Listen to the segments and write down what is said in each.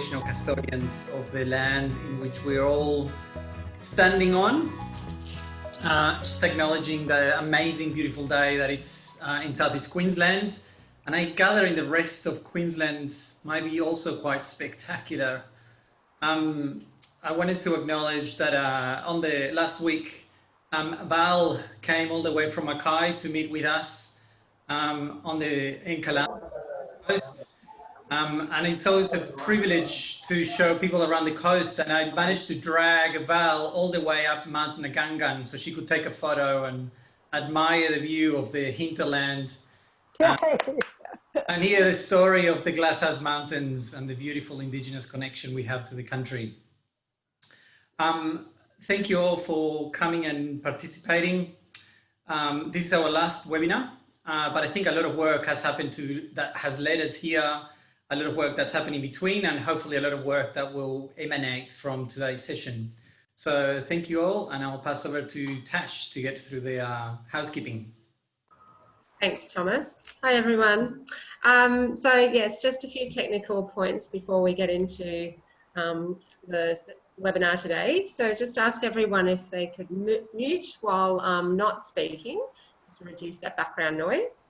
traditional custodians of the land in which we're all standing on. Just acknowledging the amazing, beautiful day that it's in southeast Queensland, and I gather in the rest of Queensland might be also quite spectacular. I wanted to acknowledge that on the last week, Val came all the way from Mackay to meet with us on the Ingamells coast. And it's always a privilege to show people around the coast, and I managed to drag Val all the way up Mount Nagangan so she could take a photo and admire the view of the hinterland and hear the story of the Glasshouse Mountains and the beautiful Indigenous connection we have to the country. Thank you all for coming and participating. This is our last webinar, but I think a lot of work has happened that has led us here. A lot of work that's happening in between, and hopefully a lot of work that will emanate from today's session. So thank you all, and I'll pass over to Tash to get through the housekeeping. Thanks, Thomas. Hi, everyone. So yes, just a few technical points before we get into the webinar today. So just ask everyone if they could mute while not speaking, just to reduce that background noise.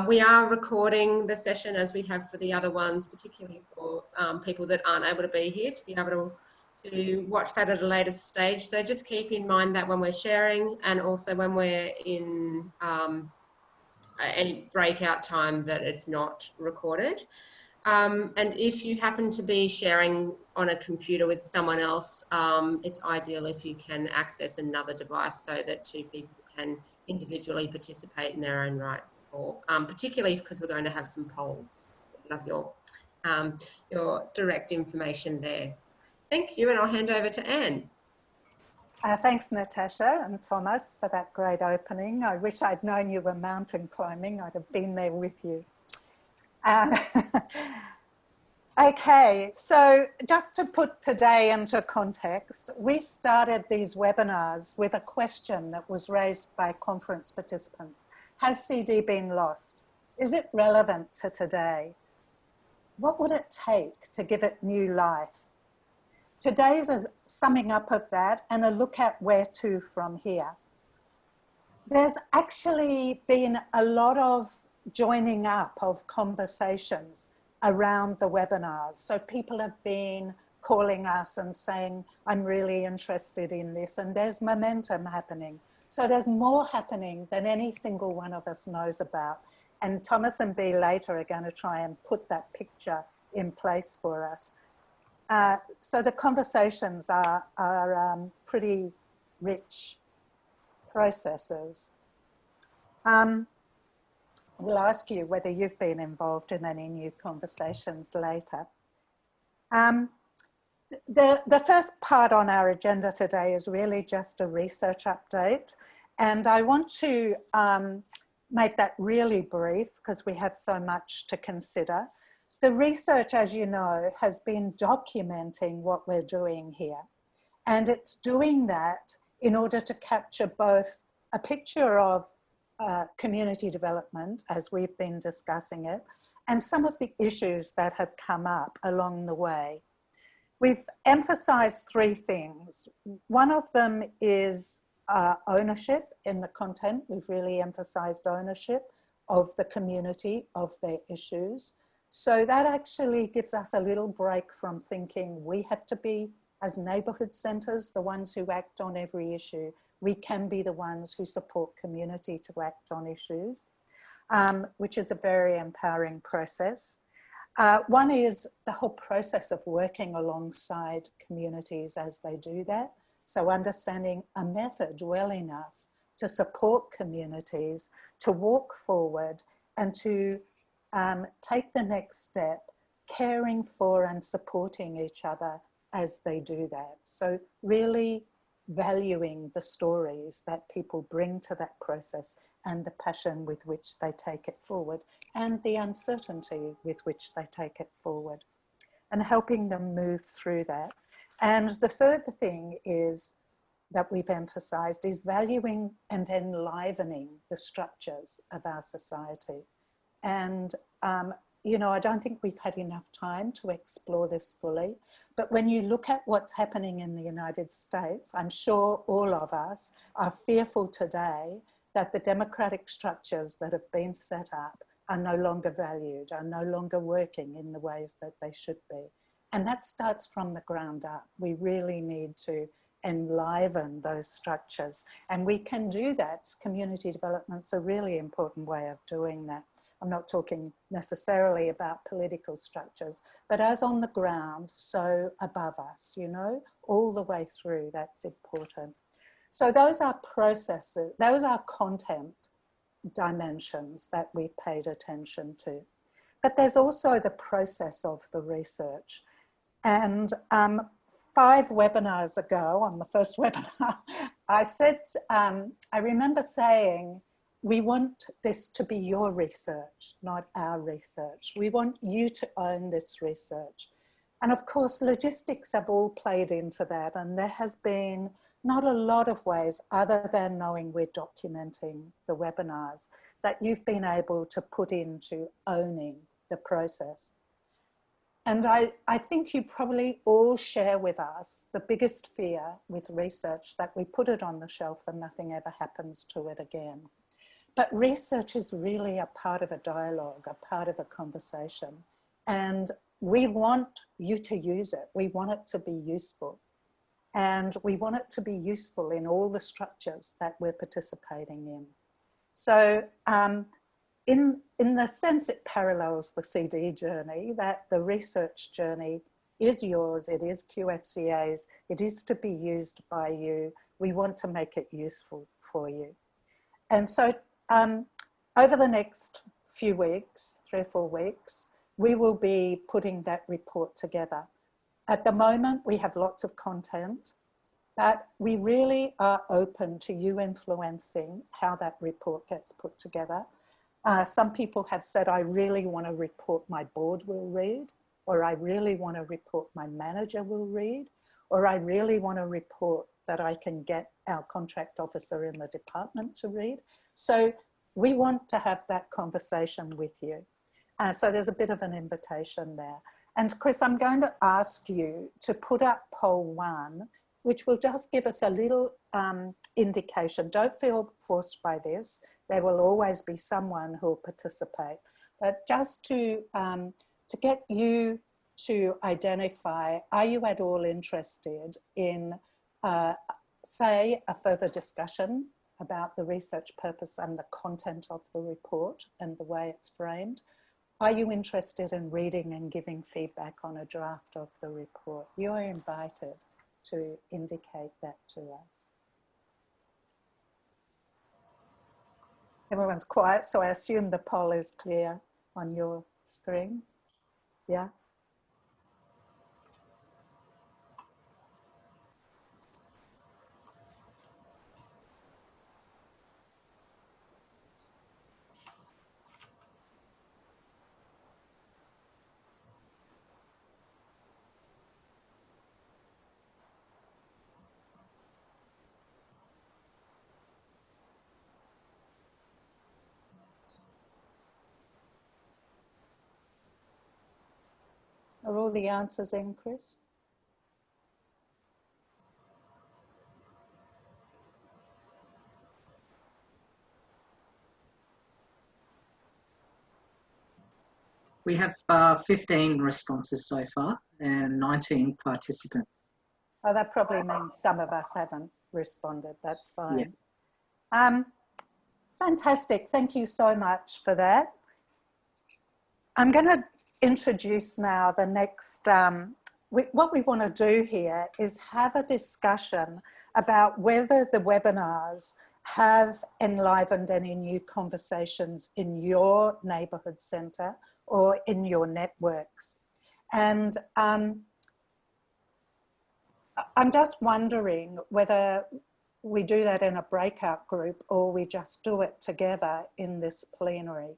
We are recording the session as we have for the other ones, particularly for people that aren't able to be here, to be able to watch that at a later stage. So just keep in mind that when we're sharing, and also when we're in any breakout time, that it's not recorded. And if you happen to be sharing on a computer with someone else, it's ideal if you can access another device so that two people can individually participate in their own right. Particularly because we're going to have some polls. Love your direct information there. Thank you, and I'll hand over to Anne. Thanks, Natasha and Thomas, for that great opening. I wish I'd known you were mountain climbing. I'd have been there with you. Okay, so just to put today into context, we started these webinars with a question that was raised by conference participants. Has CD been lost? Is it relevant to today? What would it take to give it new life? Today's a summing up of that and a look at where to from here. There's actually been a lot of joining up of conversations around the webinars. So people have been calling us and saying, I'm really interested in this, and there's momentum happening. So there's more happening than any single one of us knows about. And Thomas and Bea later are going to try and put that picture in place for us. So the conversations are pretty rich processes. We'll ask you whether you've been involved in any new conversations later. The first part on our agenda today is really just a research update, and I want to make that really brief because we have so much to consider. The research, as you know, has been documenting what we're doing here, and it's doing that in order to capture both a picture of community development as we've been discussing it, and some of the issues that have come up along the way. We've emphasized three things. One of them is ownership in the content. We've really emphasized ownership of the community, of their issues. So that actually gives us a little break from thinking we have to be, as neighbourhood centres, the ones who act on every issue. We can be the ones who support community to act on issues, which is a very empowering process. One is the whole process of working alongside communities as they do that. So understanding a method well enough to support communities to walk forward and to take the next step, caring for and supporting each other as they do that. So really valuing the stories that people bring to that process and the passion with which they take it forward and the uncertainty with which they take it forward, and helping them move through that. And the third thing is that we've emphasized is valuing and enlivening the structures of our society. And you know, I don't think we've had enough time to explore this fully. But when you look at what's happening in the United States, I'm sure all of us are fearful today that the democratic structures that have been set up are no longer valued, are no longer working in the ways that they should be. And that starts from the ground up. We really need to enliven those structures. And we can do that. Community development's a really important way of doing that. I'm not talking necessarily about political structures, but as on the ground, so above us, you know, all the way through, that's important. So those are processes, those are content dimensions that we paid attention to. But there's also the process of the research. And 5 webinars ago, on the first webinar, I said, I remember saying, we want this to be your research, not our research. We want you to own this research. And of course, logistics have all played into that. And there has been not a lot of ways other than knowing we're documenting the webinars that you've been able to put into owning the process. And I think you probably all share with us the biggest fear with research, that we put it on the shelf and nothing ever happens to it again. But research is really a part of a dialogue, a part of a conversation. And we want you to use it. We want it to be useful. And we want it to be useful in all the structures that we're participating in. So in the sense it parallels the CD journey, that the research journey is yours, it is QFCA's, it is to be used by you. We want to make it useful for you. And so over the next few weeks, 3 or 4 weeks, we will be putting that report together. At the moment, we have lots of content, but we really are open to you influencing how that report gets put together. Some people have said, I really want a report my board will read, or I really want a report my manager will read, or I really want a report that I can get our contract officer in the department to read. So we want to have that conversation with you. So there's a bit of an invitation there. And Chris, I'm going to ask you to put up poll 1, which will just give us a little indication. Don't feel forced by this. There will always be someone who will participate. But just to get you to identify, are you at all interested in, say, a further discussion about the research purpose and the content of the report and the way it's framed? Are you interested in reading and giving feedback on a draft of the report? You're invited to indicate that to us. Everyone's quiet, so I assume the poll is clear on your screen. Yeah? Are all the answers in, Chris? We have 15 responses so far and 19 participants. Oh, that probably means some of us haven't responded. That's fine. Yeah. Fantastic. Thank you so much for that. I'm going to introduce now the next, what we want to do here is have a discussion about whether the webinars have enlivened any new conversations in your neighbourhood centre or in your networks. And I'm just wondering whether we do that in a breakout group or we just do it together in this plenary.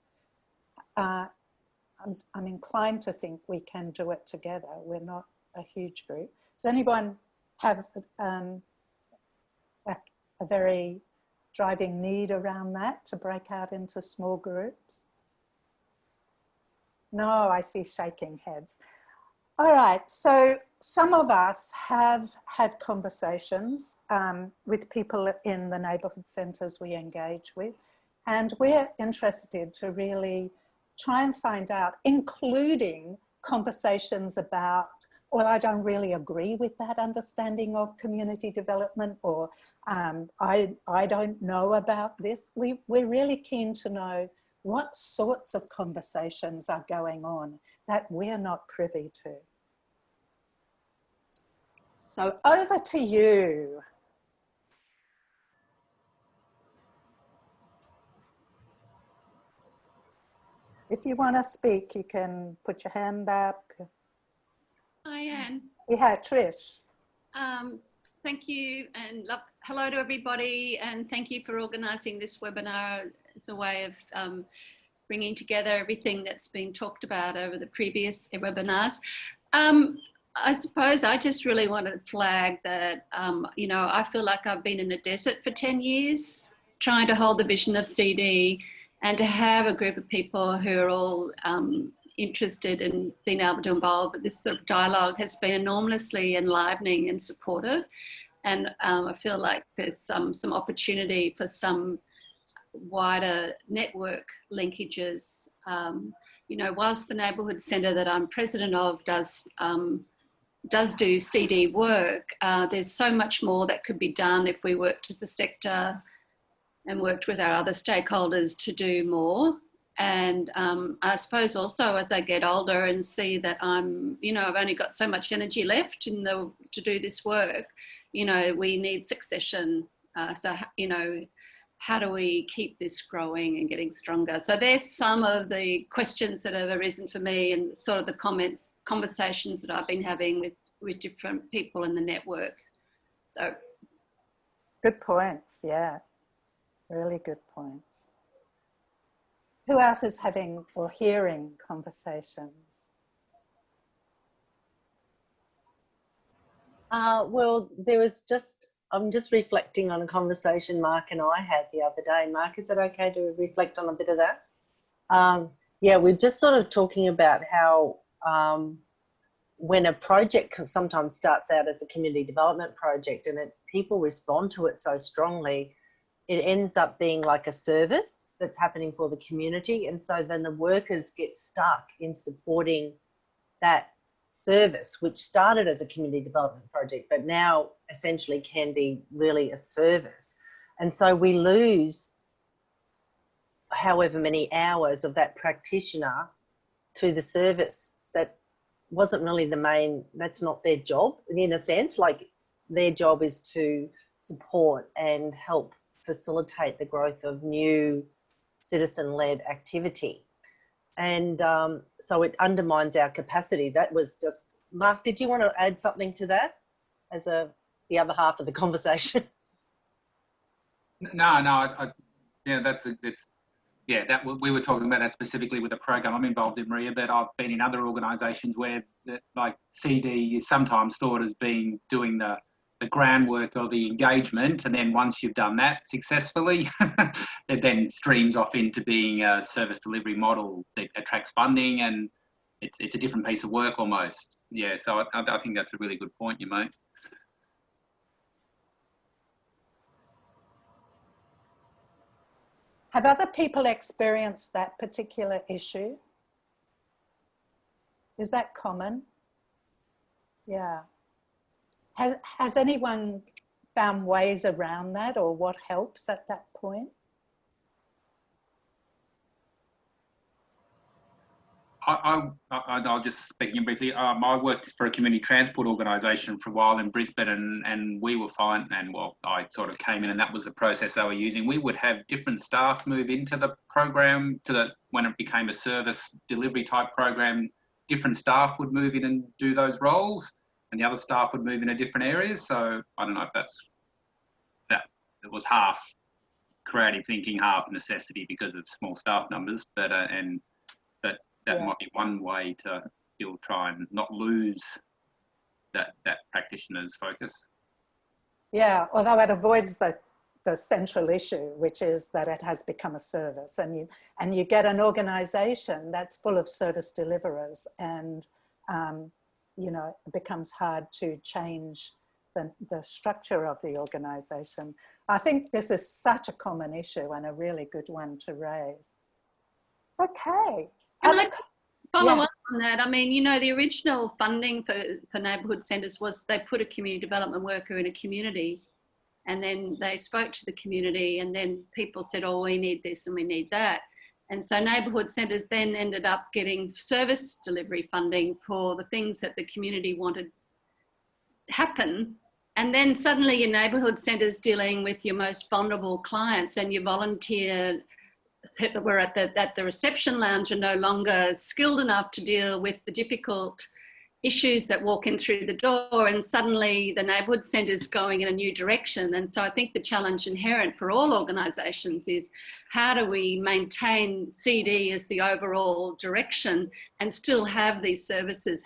I'm inclined to think we can do it together. We're not a huge group. Does anyone have a very driving need around that to break out into small groups? No, I see shaking heads. All right, so some of us have had conversations with people in the neighbourhood centres we engage with, and we're interested to really try and find out, including conversations about, well, I don't really agree with that understanding of community development, or I don't know about this. We're really keen to know what sorts of conversations are going on that we're not privy to. So over to you. If you want to speak, you can put your hand up. Hi, Anne. Yeah, Trish. Thank you, and hello to everybody, and thank you for organising this webinar. It's a way of bringing together everything that's been talked about over the previous webinars. I suppose I just really want to flag that, you know, I feel like I've been in a desert for 10 years trying to hold the vision of CD, and to have a group of people who are all interested in being able to involve this sort of dialogue has been enormously enlivening and supportive. And I feel like there's some opportunity for some wider network linkages. You know, whilst the neighbourhood centre that I'm president of does do CD work, there's so much more that could be done if we worked as a sector and worked with our other stakeholders to do more. And I suppose also as I get older and see that you know, I've only got so much energy left to do this work, you know, we need succession. So, you know, how do we keep this growing and getting stronger? So there's some of the questions that have arisen for me, and sort of the conversations that I've been having with different people in the network. So. Good points, yeah. Really good points. Who else is having or hearing conversations? Well, I'm just reflecting on a conversation Mark and I had the other day. Mark, is it okay to reflect on a bit of that? Yeah, we're just sort of talking about how when a project sometimes starts out as a community development project and people respond to it so strongly, it ends up being like a service that's happening for the community. And so then the workers get stuck in supporting that service, which started as a community development project, but now essentially can be really a service. And so we lose however many hours of that practitioner to the service that wasn't really that's not their job in a sense. Like, their job is to support and help facilitate the growth of new citizen-led activity. And so it undermines our capacity. That was just, Mark, did you want to add something to that as the other half of the conversation? No, we were talking about that specifically with the program I'm involved in, Maria, but I've been in other organisations where like CD is sometimes thought as being doing the groundwork or the engagement, and then once you've done that successfully, it then streams off into being a service delivery model that attracts funding, and it's a different piece of work almost. Yeah, so I think that's a really good point you make. Have other people experienced that particular issue? Is that common? Yeah. Has anyone found ways around that, or what helps at that point? I'll just speaking briefly. I worked for a community transport organisation for a while in Brisbane, and we were fine. And well, I sort of came in, and that was the process they were using. We would have different staff move into the program when it became a service delivery type program. Different staff would move in and do those roles, and the other staff would move into different areas. So I don't know if it was half creative thinking, half necessity because of small staff numbers, but that might be one way to still try and not lose that practitioner's focus. Yeah, although it avoids the the central issue, which is that it has become a service, and you get an organisation that's full of service deliverers, and you know, it becomes hard to change the structure of the organisation. I think this is such a common issue and a really good one to raise. Okay. Can I follow up on that? I mean, you know, the original funding for neighbourhood centres was they put a community development worker in a community, and then they spoke to the community, and then people said, oh, we need this and we need that. And so neighbourhood centres then ended up getting service delivery funding for the things that the community wanted happen. And then suddenly your neighbourhood centre's dealing with your most vulnerable clients, and your volunteer that were at the reception lounge are no longer skilled enough to deal with the difficult issues that walk in through the door, and suddenly the neighbourhood centre is going in a new direction. And so I think the challenge inherent for all organisations is how do we maintain CD as the overall direction and still have these services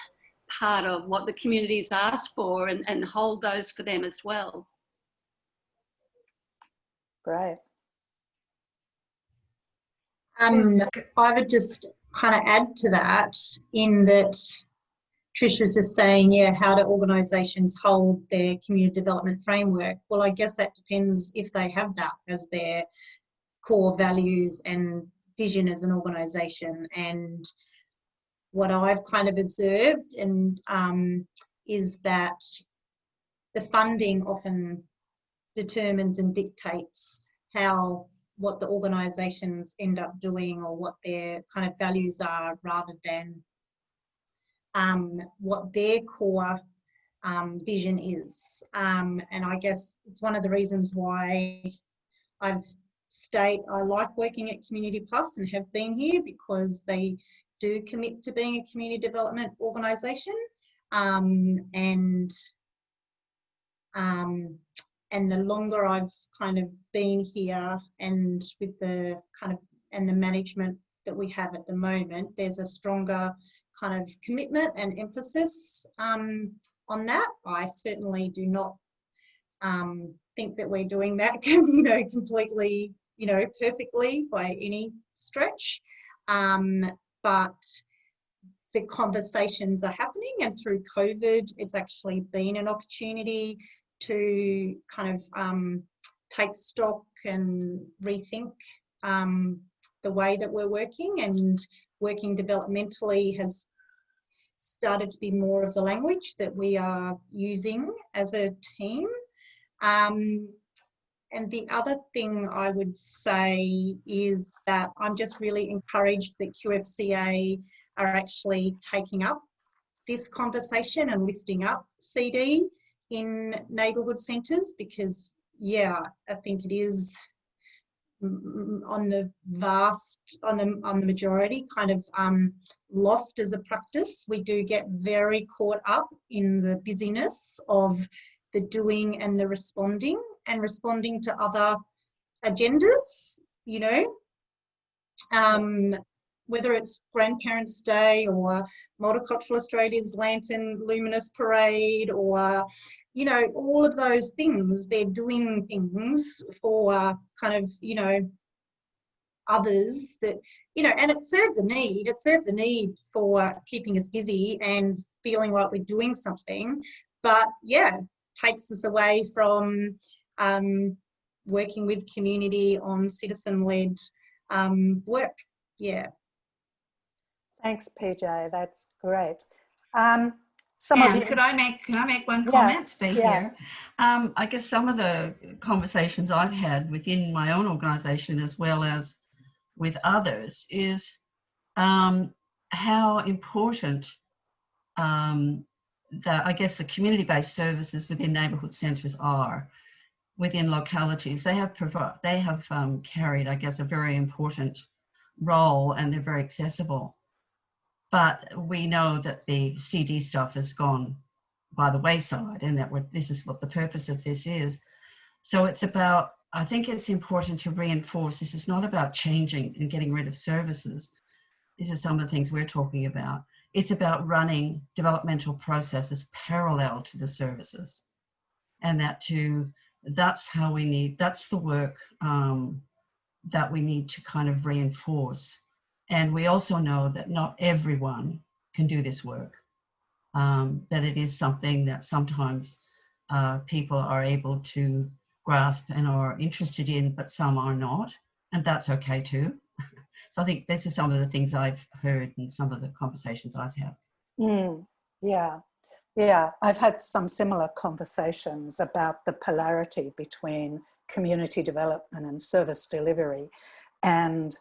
part of what the communities ask for, and hold those for them as well. Great. I would just kind of add to that, in that Trish was just saying, yeah, how do organisations hold their community development framework? Well, I guess that depends if they have that as their core values and vision as an organisation. And what I've kind of observed is that the funding often determines and dictates what the organisations end up doing, or what their kind of values are, rather than what their core vision is. And I guess it's one of the reasons why I like working at Community Plus and have been here, because they do commit to being a community development organisation, and the longer I've kind of been here, and with the kind of and the management that we have at the moment, there's a stronger kind of commitment and emphasis on that. I certainly do not think that we're doing that, completely, perfectly by any stretch. But the conversations are happening, and through COVID, it's actually been an opportunity to kind of take stock and rethink the way that we're working, and working developmentally has started to be more of the language that we are using as a team. And the other thing I would say is that I'm just really encouraged that QFCA are actually taking up this conversation and lifting up CD in neighbourhood centres, because, yeah, I think it is on the majority kind of lost as a practice. We do get very caught up in the busyness of the doing and the responding to other agendas, whether it's Grandparents' Day or Multicultural Australia's Lantern Luminous Parade, or, all of those things. They're doing things for kind of, others that, and it serves a need. It serves a need for keeping us busy and feeling like we're doing something. But, yeah, takes us away from working with community on citizen-led work. Yeah. Thanks, PJ. That's great. Could I make one comment? Speak here. I guess some of the conversations I've had within my own organisation, as well as with others, is how important the community-based services within neighbourhood centres are within localities. They have carried, I guess, a very important role, and they're very accessible. But we know that the CD stuff has gone by the wayside, and that this is what the purpose of this is. So it's about, I think it's important to reinforce, this is not about changing and getting rid of services. These are some of the things we're talking about. It's about running developmental processes parallel to the services, and that to that's how we need, that's the work that we need to kind of reinforce. And we also know that not everyone can do this work, that it is something that sometimes people are able to grasp and are interested in, but some are not, and that's okay too. So I think this is some of the things I've heard and some of the conversations I've had. Yeah, I've had some similar conversations about the polarity between community development and service delivery, and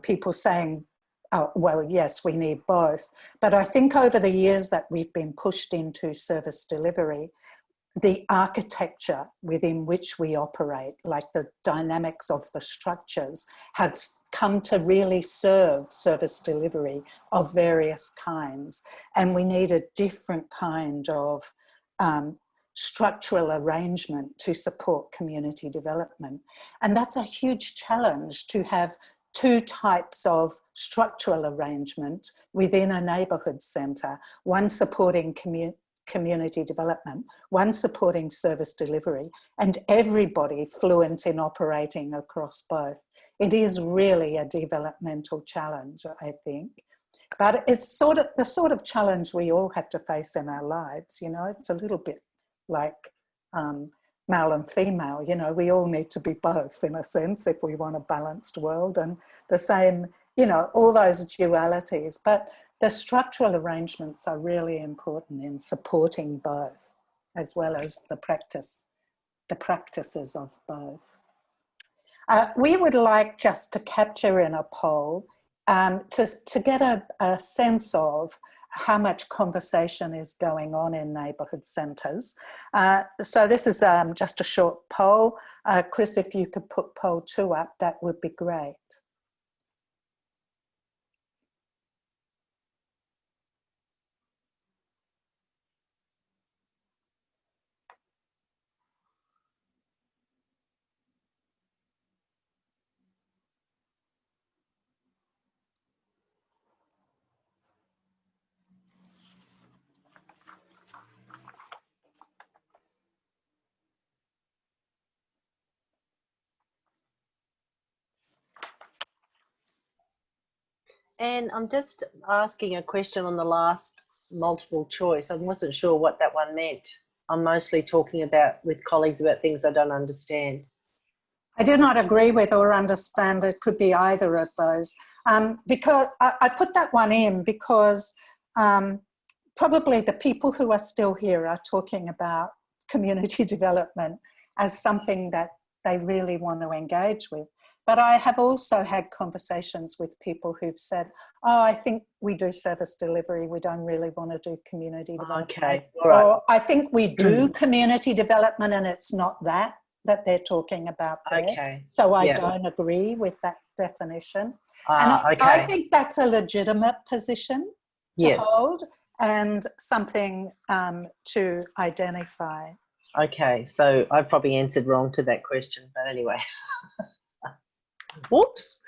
people saying, oh, well, yes, we need both. But I think over the years that we've been pushed into service delivery, the architecture within which we operate, like the dynamics of the structures, have come to really serve service delivery of various kinds. And we need a different kind of structural arrangement to support community development. And that's a huge challenge, to have two types of structural arrangement within a neighbourhood centre, one supporting community development, one supporting service delivery, and everybody fluent in operating across both. It is really a developmental challenge, I think. But it's sort of the sort of challenge we all have to face in our lives, you know. It's a little bit like male and female, you know, we all need to be both in a sense if we want a balanced world, and the same, you know, all those dualities. But the structural arrangements are really important in supporting both, as well as the practices of both. We would like just to capture in a poll to get a sense of how much conversation is going on in neighbourhood centres. So this is just a short poll. Chris, if you could put poll 2 up, that would be great. And I'm just asking a question on the last multiple choice. I wasn't sure what that one meant. I'm mostly talking about with colleagues about things I don't understand. I do not agree with or understand. It could be either of those. Because I put that one in because probably the people who are still here are talking about community development as something that they really want to engage with. But I have also had conversations with people who've said, oh, I think we do service delivery, we don't really want to do community development. Okay, all right. Or I think we do community development and it's not that they're talking about there. Okay. So I don't agree with that definition. And Okay. I think that's a legitimate position to hold and something to identify. Okay, so I probably answered wrong to that question, but anyway. Whoops.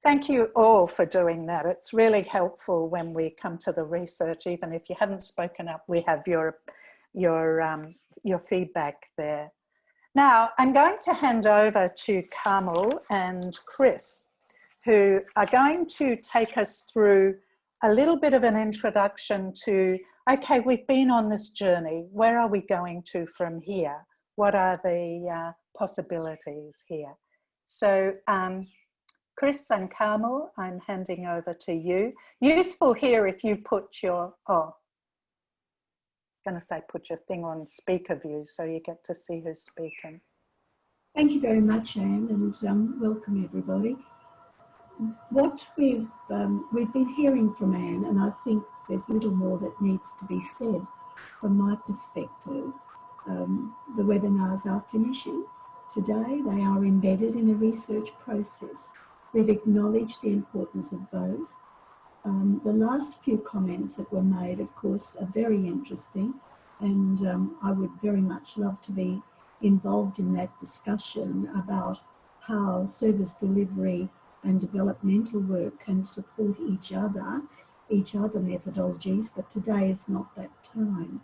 Thank you all for doing that. It's really helpful when we come to the research. Even if you haven't spoken up, we have your feedback there. Now, I'm going to hand over to Carmel and Chris, who are going to take us through a little bit of an introduction to, okay, we've been on this journey. Where are we going to from here? What are the possibilities here? So, Chris and Carmel, I'm handing over to you. Useful here if you put your, I was going to say put your thing on speaker view so you get to see who's speaking. Thank you very much, Anne, and welcome everybody. What we've been hearing from Anne, and I think there's little more that needs to be said from my perspective. The webinars are finishing today. They are embedded in a research process. We've acknowledged the importance of both. The last few comments that were made, of course, are very interesting, and I would very much love to be involved in that discussion about how service delivery and developmental work can support each other methodologies, but today is not that time.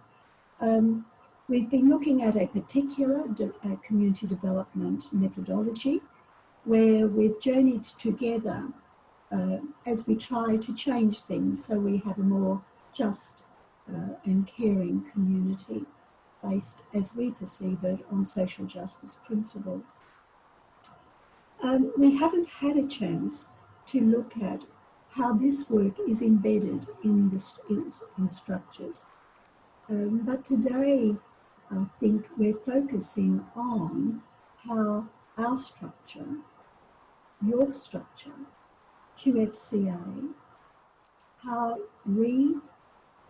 We've been looking at a particular community development methodology where we've journeyed together as we try to change things so we have a more just and caring community based, as we perceive it, on social justice principles. We haven't had a chance to look at how this work is embedded in structures. But today, I think we're focusing on how our structure, your structure, QFCA, how we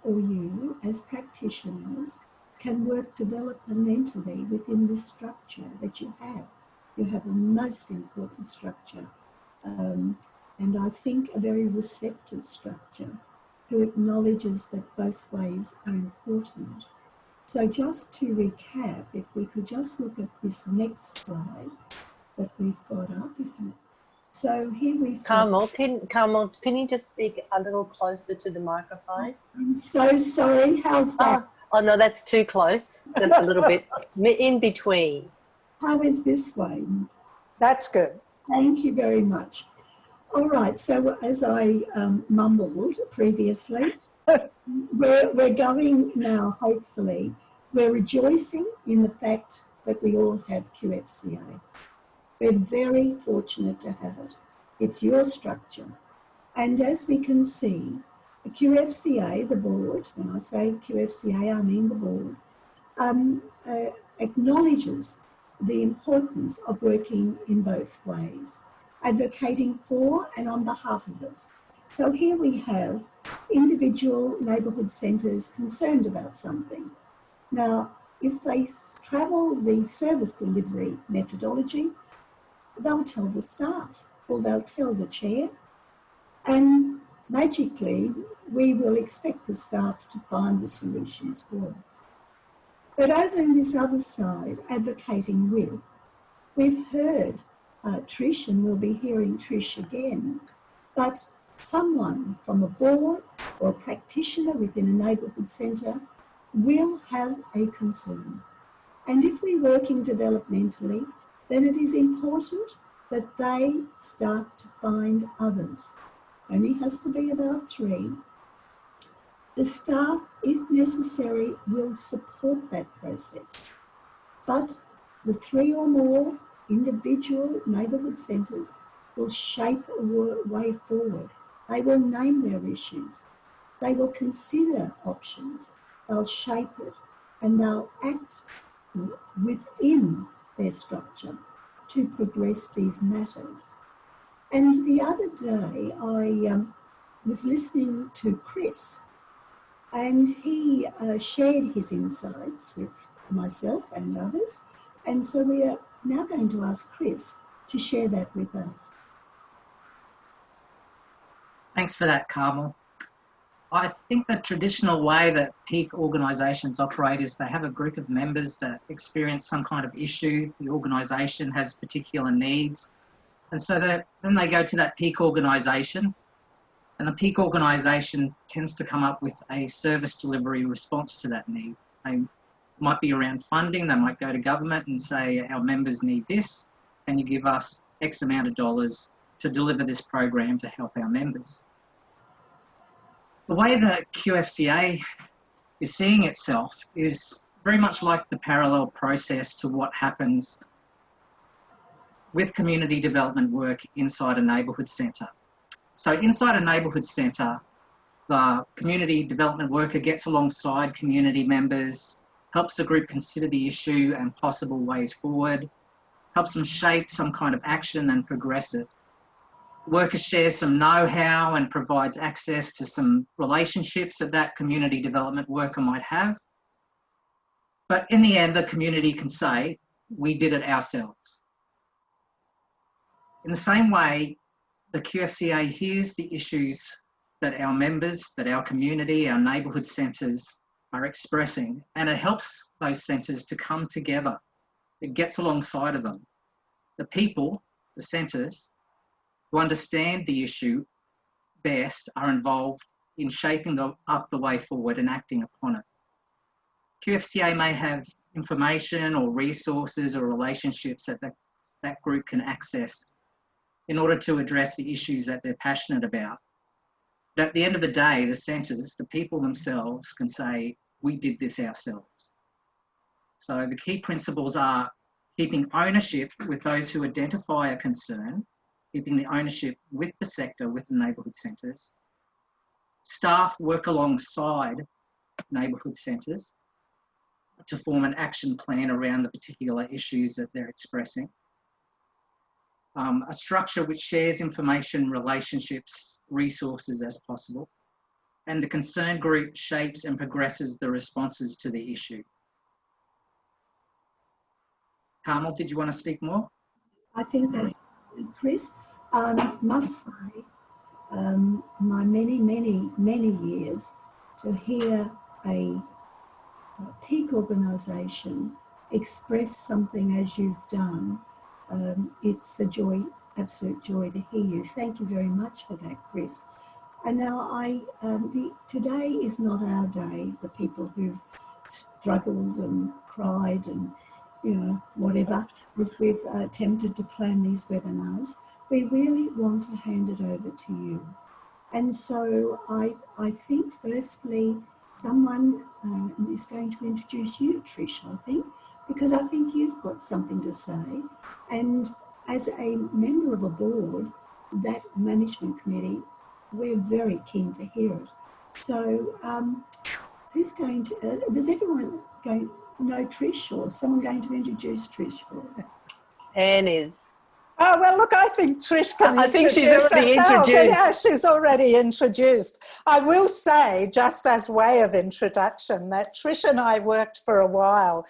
or you as practitioners can work developmentally within this structure that you have. You have a most important structure, and I think a very receptive structure who acknowledges that both ways are important. So just to recap, if we could just look at this next slide that we've got up. So here we've Carmel, can you just speak a little closer to the microphone? I'm so sorry, how's that? Oh no, that's too close. Just a little bit in between. How is this way? That's good. Thank you very much. All right, so as I mumbled previously, we're going now, hopefully. We're rejoicing in the fact that we all have QFCA. We're very fortunate to have it. It's your structure. And as we can see, the QFCA, the board, when I say QFCA, I mean the board, acknowledges the importance of working in both ways, advocating for and on behalf of us. So here we have individual neighbourhood centres concerned about something. Now, if they travel the service delivery methodology, they'll tell the staff or they'll tell the chair, and magically we will expect the staff to find the solutions for us. But over on this other side, advocating with, we've heard Trish, and we'll be hearing Trish again, but someone from a board or a practitioner within a neighbourhood centre will have a concern. And if we're working developmentally, then it is important that they start to find others. It only has to be about 3. The staff, if necessary, will support that process. But the 3 or more individual neighbourhood centres will shape a way forward. They will name their issues. They will consider options. They'll shape it, and they'll act within their structure to progress these matters. And the other day I was listening to Chris, and he shared his insights with myself and others, and so we are now going to ask Chris to share that with us. Thanks for that, Carmel. I think the traditional way that peak organisations operate is they have a group of members that experience some kind of issue. The organisation has particular needs. And so then they go to that peak organisation, and the peak organisation tends to come up with a service delivery response to that need. They might be around funding. They might go to government and say, our members need this, and you give us X amount of dollars to deliver this program to help our members. The way that QFCA is seeing itself is very much like the parallel process to what happens with community development work inside a neighbourhood centre. So inside a neighbourhood centre, the community development worker gets alongside community members, helps the group consider the issue and possible ways forward, helps them shape some kind of action and progress it. Worker shares some know-how and provides access to some relationships that community development worker might have. But in the end, the community can say, we did it ourselves. In the same way, the QFCA hears the issues that our members, that our community, our neighbourhood centres are expressing, and it helps those centres to come together. It gets alongside of them. The people, the centres, who understand the issue best are involved in shaping up the way forward and acting upon it. QFCA may have information or resources or relationships that that group can access in order to address the issues that they're passionate about. But at the end of the day, the centres, the people themselves can say, we did this ourselves. So the key principles are keeping ownership with those who identify a concern, keeping the ownership with the sector, with the neighbourhood centres. Staff work alongside neighbourhood centres to form an action plan around the particular issues that they're expressing. A structure which shares information, relationships, resources as possible. And the concerned group shapes and progresses the responses to the issue. Carmel, did you want to speak more? I think that's Chris. Must say, my many years to hear a peak organisation express something as you've done, it's a joy, absolute joy to hear you. Thank you very much for that, Chris. And now today is not our day, the people who've struggled and cried and, you know, whatever, as we've attempted to plan these webinars. We really want to hand it over to you. And so I think firstly, someone is going to introduce you, Trish, I think, because I think you've got something to say. And as a member of a board, that management committee, we're very keen to hear it. So who's going to, does everyone know Trish, or someone going to introduce Trish for us? Anne is. Oh, well, look, I think Trish can I think she's already herself. introduced. Yeah, she's already introduced. I will say, just as way of introduction, that Trish and I worked for a while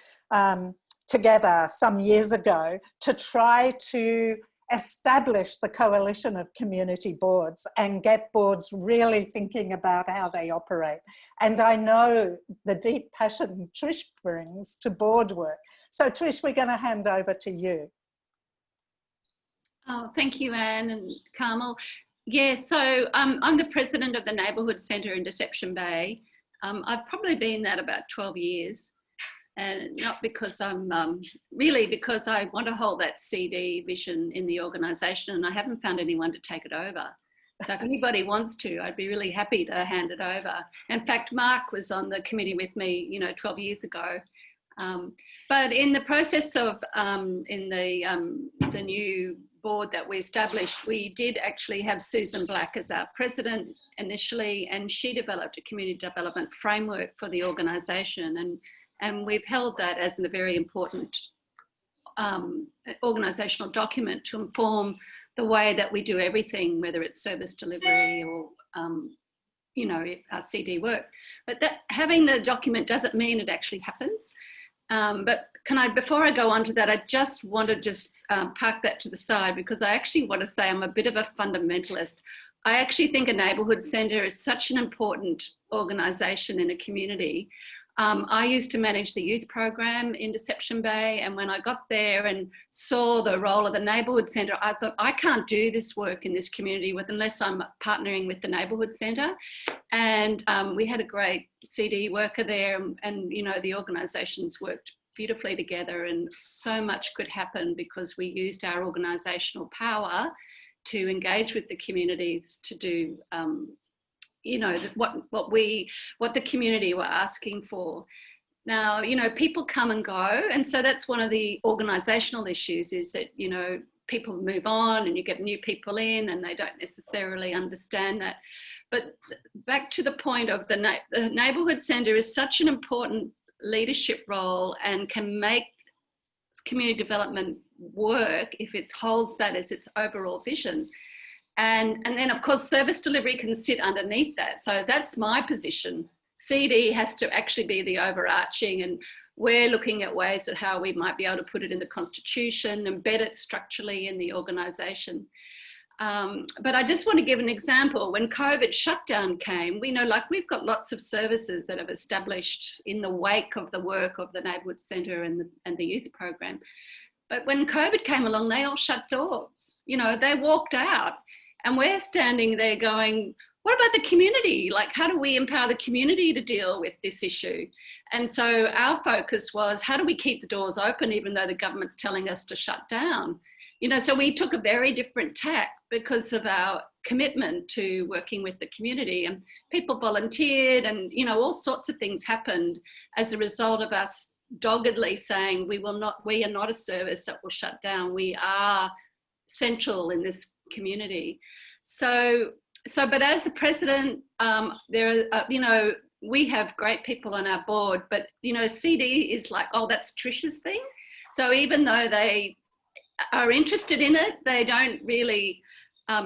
together some years ago to try to establish the coalition of community boards and get boards really thinking about how they operate. And I know the deep passion Trish brings to board work. So Trish, we're going to hand over to you. Oh, thank you, Anne and Carmel. Yeah, so I'm the president of the Neighbourhood Centre in Deception Bay. I've probably been that about 12 years. And not because I'm, really because I want to hold that CD vision in the organisation, and I haven't found anyone to take it over. So if anybody wants to, I'd be really happy to hand it over. In fact, Mark was on the committee with me, 12 years ago. But in the process of, in the new board that we established, we did actually have Susan Black as our president initially, and she developed a community development framework for the organisation. And we've held that as a very important organisational document to inform the way that we do everything, whether it's service delivery or, our CD work. But that having the document doesn't mean it actually happens. But before I go on to that, I just want to park that to the side, because I actually want to say I'm a bit of a fundamentalist. I actually think a neighbourhood centre is such an important organisation in a community. I used to manage the youth program in Deception Bay, and when I got there and saw the role of the neighbourhood centre, I thought, I can't do this work in this community unless I'm partnering with the neighbourhood centre. And we had a great CD worker there, and the organisations worked beautifully together, and so much could happen because we used our organisational power to engage with the communities to do what the community were asking for. Now, people come and go, and so that's one of the organisational issues, is that, people move on and you get new people in and they don't necessarily understand that. But back to the point of the neighbourhood centre is such an important leadership role and can make community development work if it holds that as its overall vision. And then, of course, service delivery can sit underneath that. So that's my position. CD has to actually be the overarching, and we're looking at ways of how we might be able to put it in the constitution, embed it structurally in the organisation. But I just want to give an example. When COVID shutdown came, we know, we've got lots of services that have established in the wake of the work of the Neighbourhood Centre and the youth program. But when COVID came along, they all shut doors. You know, they walked out, and we're standing there going, what about the community? Like, how do we empower the community to deal with this issue? And so our focus was, how do we keep the doors open even though the government's telling us to shut down? You know, so we took a very different tack because of our commitment to working with the community, and people volunteered, and, you know, all sorts of things happened as a result of us doggedly saying we are not a service that will shut down. We are central in this community. But as a president, there are, you know, we have great people on our board, but, you know, CD is like, oh, that's Trish's thing. So even though they are interested in it, they don't really,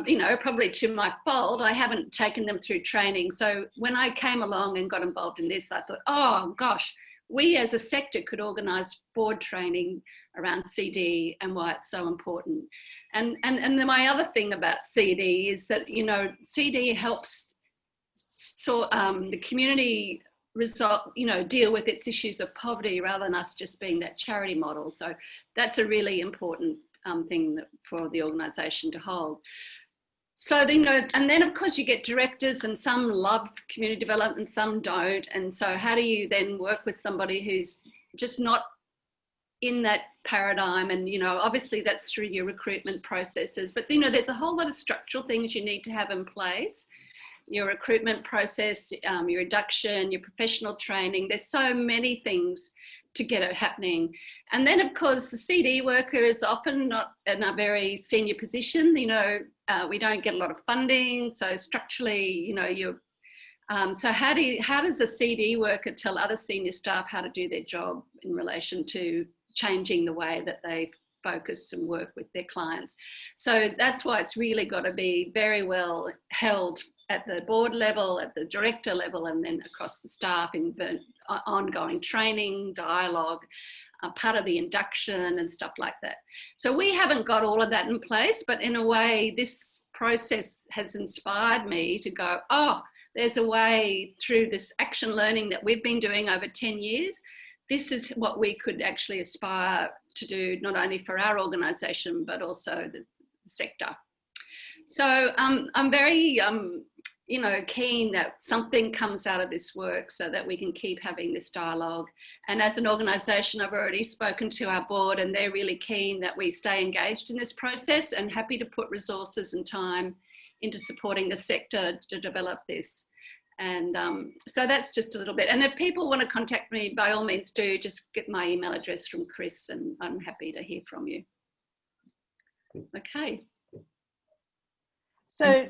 you know, probably to my fault, I haven't taken them through training. So when I came along and got involved in this, I thought, oh gosh, we as a sector could organise board training around CD and why it's so important. And then my other thing about CD is that, you know, CD helps the community deal with its issues of poverty rather than us just being that charity model. So that's a really important thing for the organisation to hold. So, you know, and then of course you get directors, and some love community development, some don't. And so how do you then work with somebody who's just not in that paradigm? And, you know, obviously that's through your recruitment processes, but, you know, there's a whole lot of structural things you need to have in place. Your recruitment process, your induction, your professional training. There's so many things to get it happening. And then of course the CD worker is often not in a very senior position. You know, we don't get a lot of funding. So structurally, you know, so how does a CD worker tell other senior staff how to do their job in relation to changing the way that they focus and work with their clients? So that's why it's really got to be very well held at the board level, at the director level, and then across the staff in the ongoing training, dialogue, part of the induction and stuff like that. So we haven't got all of that in place, but in a way, this process has inspired me to go, oh, there's a way through this action learning that we've been doing over 10 years. This is what we could actually aspire to do, not only for our organisation, but also the sector. So I'm very, you know, keen that something comes out of this work so that we can keep having this dialogue. And as an organisation, I've already spoken to our board, and they're really keen that we stay engaged in this process and happy to put resources and time into supporting the sector to develop this. And so that's just a little bit. And if people want to contact me, by all means do, just get my email address from Chris, and I'm happy to hear from you. Okay. So,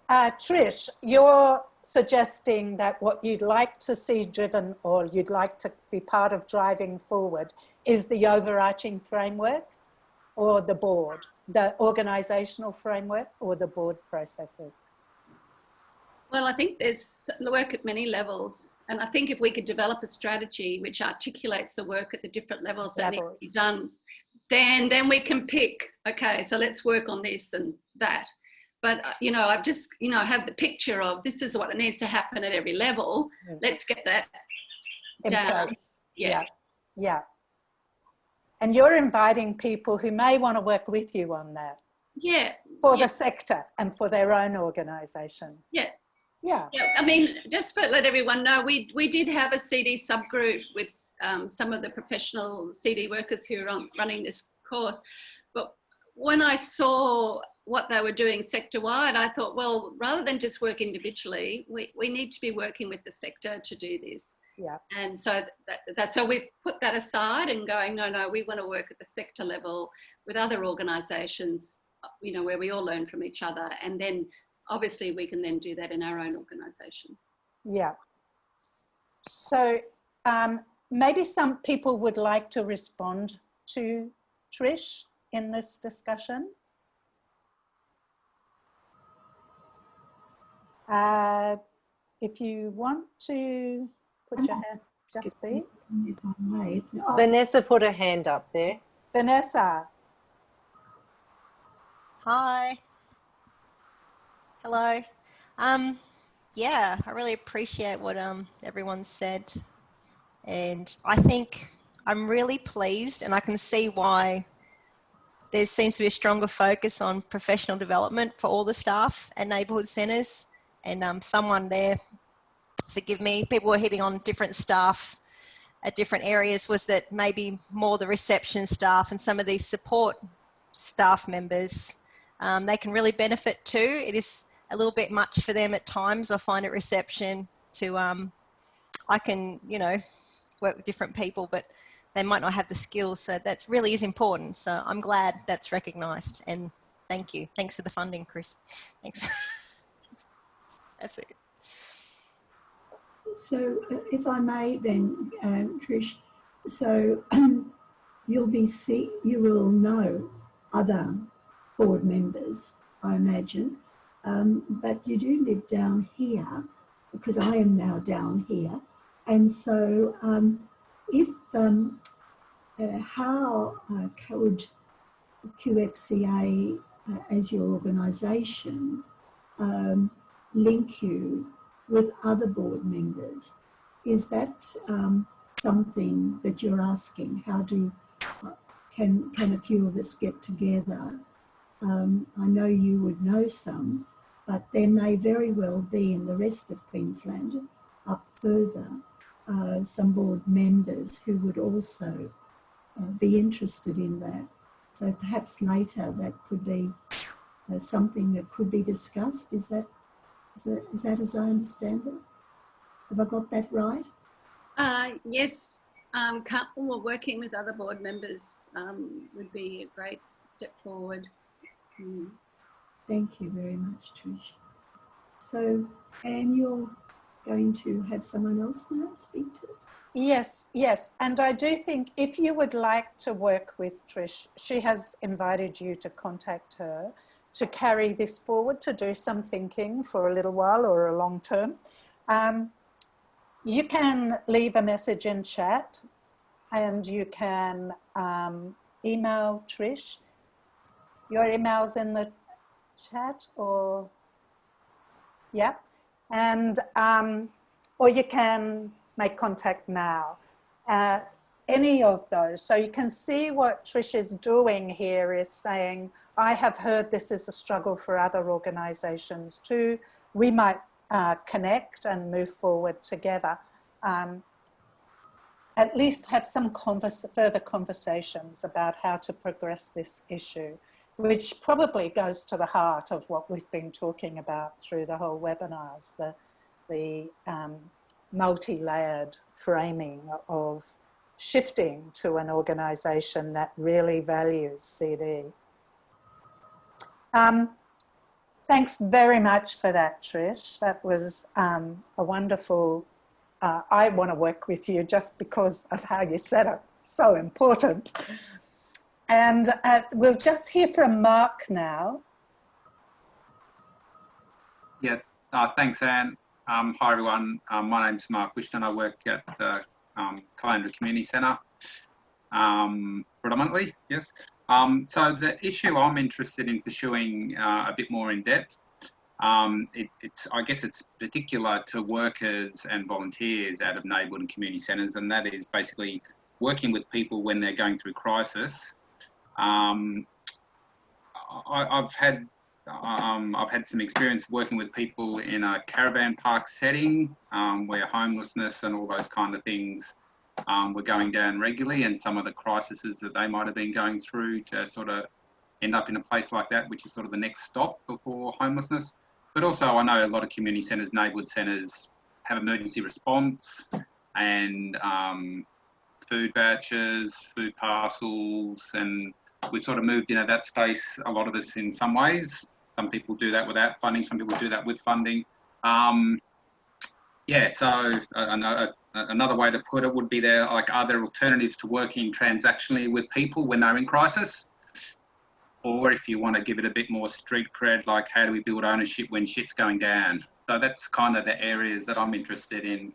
Trish, you're suggesting that what you'd like to see driven, or you'd like to be part of driving forward, is the overarching framework, or the board, the organisational framework, or the board processes? Well, I think there's work at many levels. And I think if we could develop a strategy which articulates the work at the different levels that need to be done, then we can pick, okay, so let's work on this and that. But, you know, I've just, you know, I have the picture of this is what needs to happen at every level. Let's get that in down. place. Yeah. And you're inviting people who may want to work with you on that. Yeah. For the sector and for their own organisation. Yeah. Yeah. I mean, just to let everyone know, we did have a CD subgroup with some of the professional CD workers who are running this course. But when I saw what they were doing sector-wide, I thought, well, rather than just work individually, we need to be working with the sector to do this. Yeah. And so so we've put that aside and going, no, we want to work at the sector level with other organisations, you know, where we all learn from each other. And then obviously we can then do that in our own organisation. Yeah. So maybe some people would like to respond to Trish in this discussion. If you want to put your hand, just be. Vanessa put her hand up there. Vanessa. Hi. Hello. Yeah, I really appreciate what everyone said, and I think I'm really pleased, and I can see why there seems to be a stronger focus on professional development for all the staff at neighbourhood centres. And someone there, forgive me, people were hitting on different staff at different areas, was that maybe more the reception staff and some of these support staff members, they can really benefit too. It is a little bit much for them at times, I find, at reception to, I can, you know, work with different people, but they might not have the skills. So that really is important. So I'm glad that's recognised, and thank you. Thanks for the funding, Chris. Thanks. That's it. So if I may then, Trish, so you will know other board members, I imagine, but you do live down here, because I am now down here. And so how would QFCA as your organisation link you with other board members? Is that something that you're asking? How can a few of us get together? I know you would know some, but there may very well be in the rest of Queensland up further some board members who would also be interested in that. So perhaps later that could be something that could be discussed. Is that as I understand it? Have I got that right? Yes, Carmel, working with other board members would be a great step forward. Thank you very much, Trish. So, Anne, you're going to have someone else now speak to us? Yes. And I do think if you would like to work with Trish, she has invited you to contact her to carry this forward, to do some thinking for a little while or a long term. You can leave a message in chat, and you can email Trish. Your email's in the chat, or yeah, and or you can make contact now. Any of those. So you can see what Trish is doing here is saying, I have heard this is a struggle for other organisations too. We might connect and move forward together. At least have some further conversations about how to progress this issue, which probably goes to the heart of what we've been talking about through the whole webinars, the multi-layered framing of shifting to an organisation that really values CD. Thanks very much for that, Trish. That was a wonderful, I want to work with you just because of how you said it. So important. And we'll just hear from Mark now. Yeah, thanks, Anne. Hi, everyone. My name's Mark Wishton. I work at the Caloundra Community Centre, predominantly, yes. So the issue I'm interested in pursuing a bit more in depth, I guess it's particular to workers and volunteers out of neighbourhood and community centres, and that is basically working with people when they're going through crisis. I've had some experience working with people in a caravan park setting where homelessness and all those kind of things were going down regularly, and some of the crises that they might have been going through to sort of end up in a place like that, which is sort of the next stop before homelessness. But also I know a lot of community centres, neighbourhood centres have emergency response and food vouchers, food parcels, and we've sort of moved into that space, a lot of us in some ways. Some people do that without funding, some people do that with funding. Yeah, so another way to put it would be are there alternatives to working transactionally with people when they're in crisis? Or if you want to give it a bit more street cred, like how do we build ownership when shit's going down? So that's kind of the areas that I'm interested in.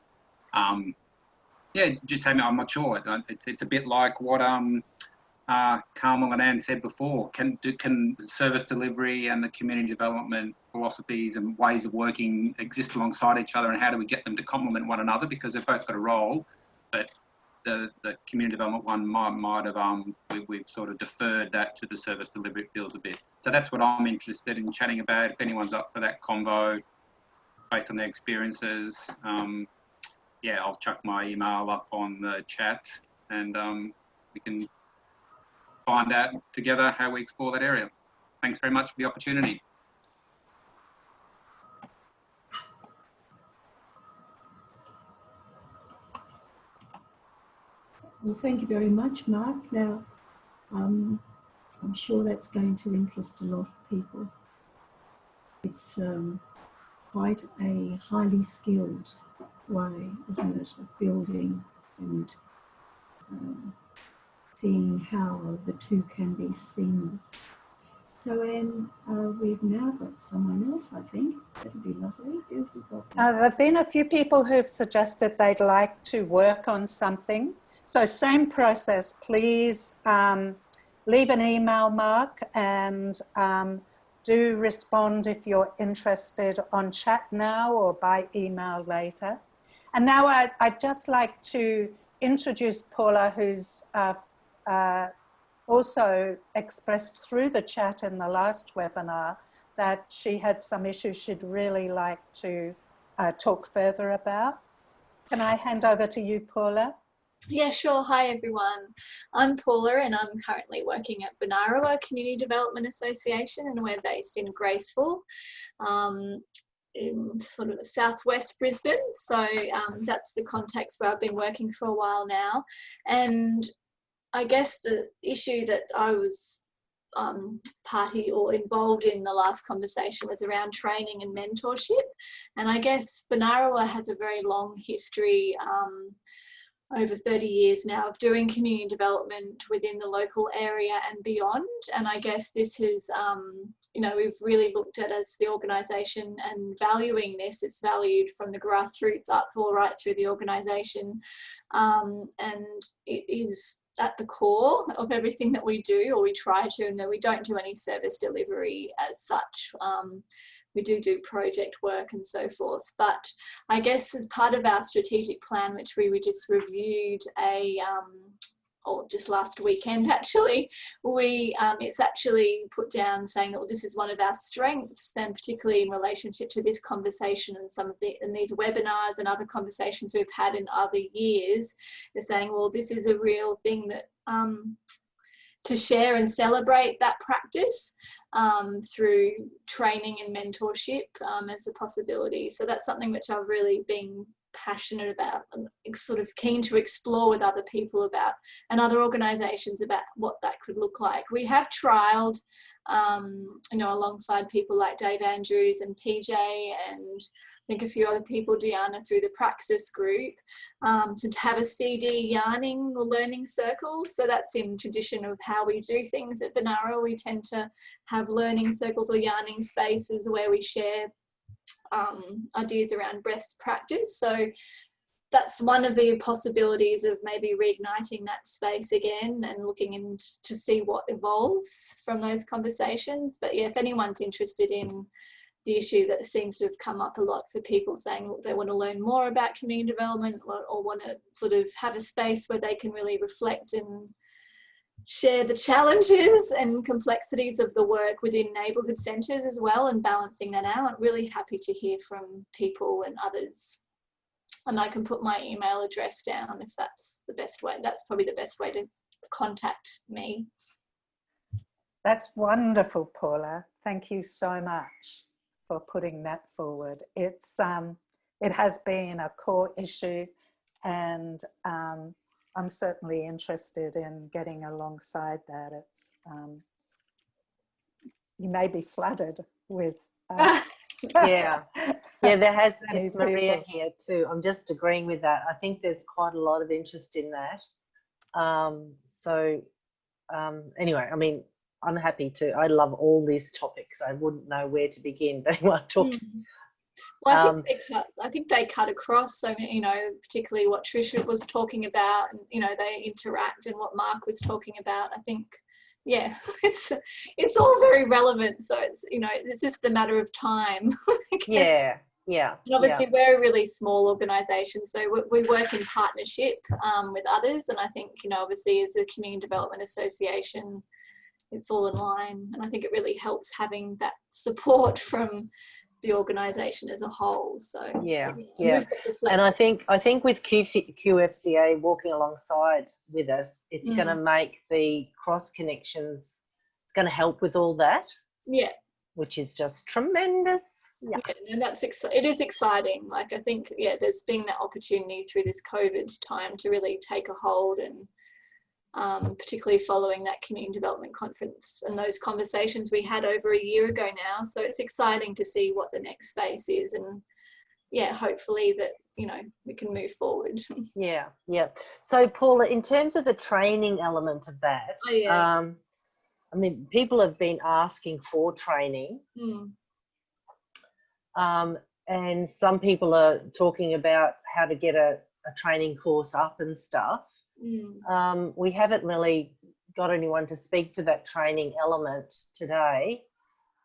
Yeah, just having, I'm not sure. It's a bit like what Carmel and Anne said before. Can service delivery and the community development philosophies and ways of working exist alongside each other, and how do we get them to complement one another, because they've both got a role, but the community development one might have we've sort of deferred that to the service delivery. It feels a bit. So that's what I'm interested in chatting about. If anyone's up for that convo, based on their experiences, yeah, I'll chuck my email up on the chat, and we can find out together how we explore that area. Thanks very much for the opportunity. Well, thank you very much, Mark. Now, I'm sure that's going to interest a lot of people. It's quite a highly skilled way, isn't it, of building and seeing how the two can be seamless. So, Anne, we've now got someone else, I think. That'd be lovely. Who have we got? There have been a few people who've suggested they'd like to work on something. So same process, please leave an email, Mark, and do respond if you're interested on chat now or by email later. And now I'd just like to introduce Paula, who's also expressed through the chat in the last webinar that she had some issues she'd really like to talk further about. Can I hand over to you, Paula? Yeah, sure. Hi, everyone. I'm Paula, and I'm currently working at Benarawa Community Development Association, and we're based in Graceville, in sort of southwest Brisbane. So that's the context where I've been working for a while now. And I guess the issue that I was party or involved in the last conversation was around training and mentorship. And I guess Benarawa has a very long history, over 30 years now, of doing community development within the local area and beyond. And I guess this is, you know, we've really looked at as the organisation and valuing this. It's valued from the grassroots up all right through the organisation. And it is at the core of everything that we do, or we try to, and we don't do any service delivery as such. We do project work and so forth. But I guess as part of our strategic plan, which we just reviewed or just last weekend actually, it's actually put down saying that this is one of our strengths, and particularly in relationship to this conversation and some of these webinars and other conversations we've had in other years, is saying, well, this is a real thing that to share and celebrate that practice through training and mentorship as a possibility. So that's something which I've really been passionate about and sort of keen to explore with other people about, and other organisations, about what that could look like. We have trialled, you know, alongside people like Dave Andrews and PJ, and I think a few other people, Deanna, through the Praxis group, to have a CD yarning or learning circle. So that's in tradition of how we do things at Benarawa. We tend to have learning circles or yarning spaces where we share ideas around best practice. So that's one of the possibilities of maybe reigniting that space again and looking in to see what evolves from those conversations. But yeah, if anyone's interested in the issue that seems to have come up a lot for people, saying look, they want to learn more about community development, or want to sort of have a space where they can really reflect and share the challenges and complexities of the work within neighbourhood centres as well, and balancing that out. I'm really happy to hear from people and others. And I can put my email address down if that's the best way. That's probably the best way to contact me. That's wonderful, Paula. Thank you so much for putting that forward. It has been a core issue, and I'm certainly interested in getting alongside that. It's you may be flooded with yeah, there has been. It's Maria here too. I'm just agreeing with that. I think there's quite a lot of interest in that. Anyway, I mean, I'm happy to. I love all these topics. I wouldn't know where to begin, but anyway, Well, I think they cut across. So, you know, particularly what Trisha was talking about, and you know, they interact, and what Mark was talking about. I think, yeah, it's all very relevant. So it's, you know, it's just a matter of time. Yeah, Yeah. And obviously, we're a really small organisation, so we work in partnership with others. And I think, you know, obviously as a community development association, it's all in line. And I think it really helps having that support from the organisation as a whole. So yeah. And I think with QFCA walking alongside with us, it's going to make the cross connections. It's going to help with all that. Yeah. Which is just tremendous. Yeah, and it is exciting. Like, I think, yeah, there's been that opportunity through this COVID time to really take a hold, and particularly following that community development conference and those conversations we had over a year ago now. So it's exciting to see what the next space is, and yeah, hopefully that, you know, we can move forward. Yeah. So Paula, in terms of the training element of that, I mean, people have been asking for training. And some people are talking about how to get a training course up and stuff. We haven't really got anyone to speak to that training element today,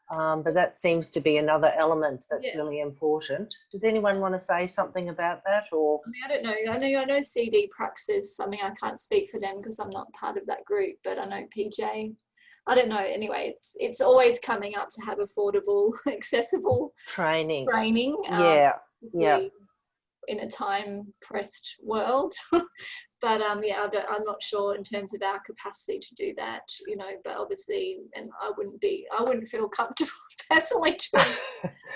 but that seems to be another element that's really important. Did anyone want to say something about that? Or I mean, I don't know. I know CD Praxis. I mean, I can't speak for them because I'm not part of that group, but I know PJ. I don't know. Anyway, it's always coming up to have affordable, accessible training. In a time-pressed world, but yeah, I'm not sure in terms of our capacity to do that. You know, but obviously, and I wouldn't feel comfortable personally doing.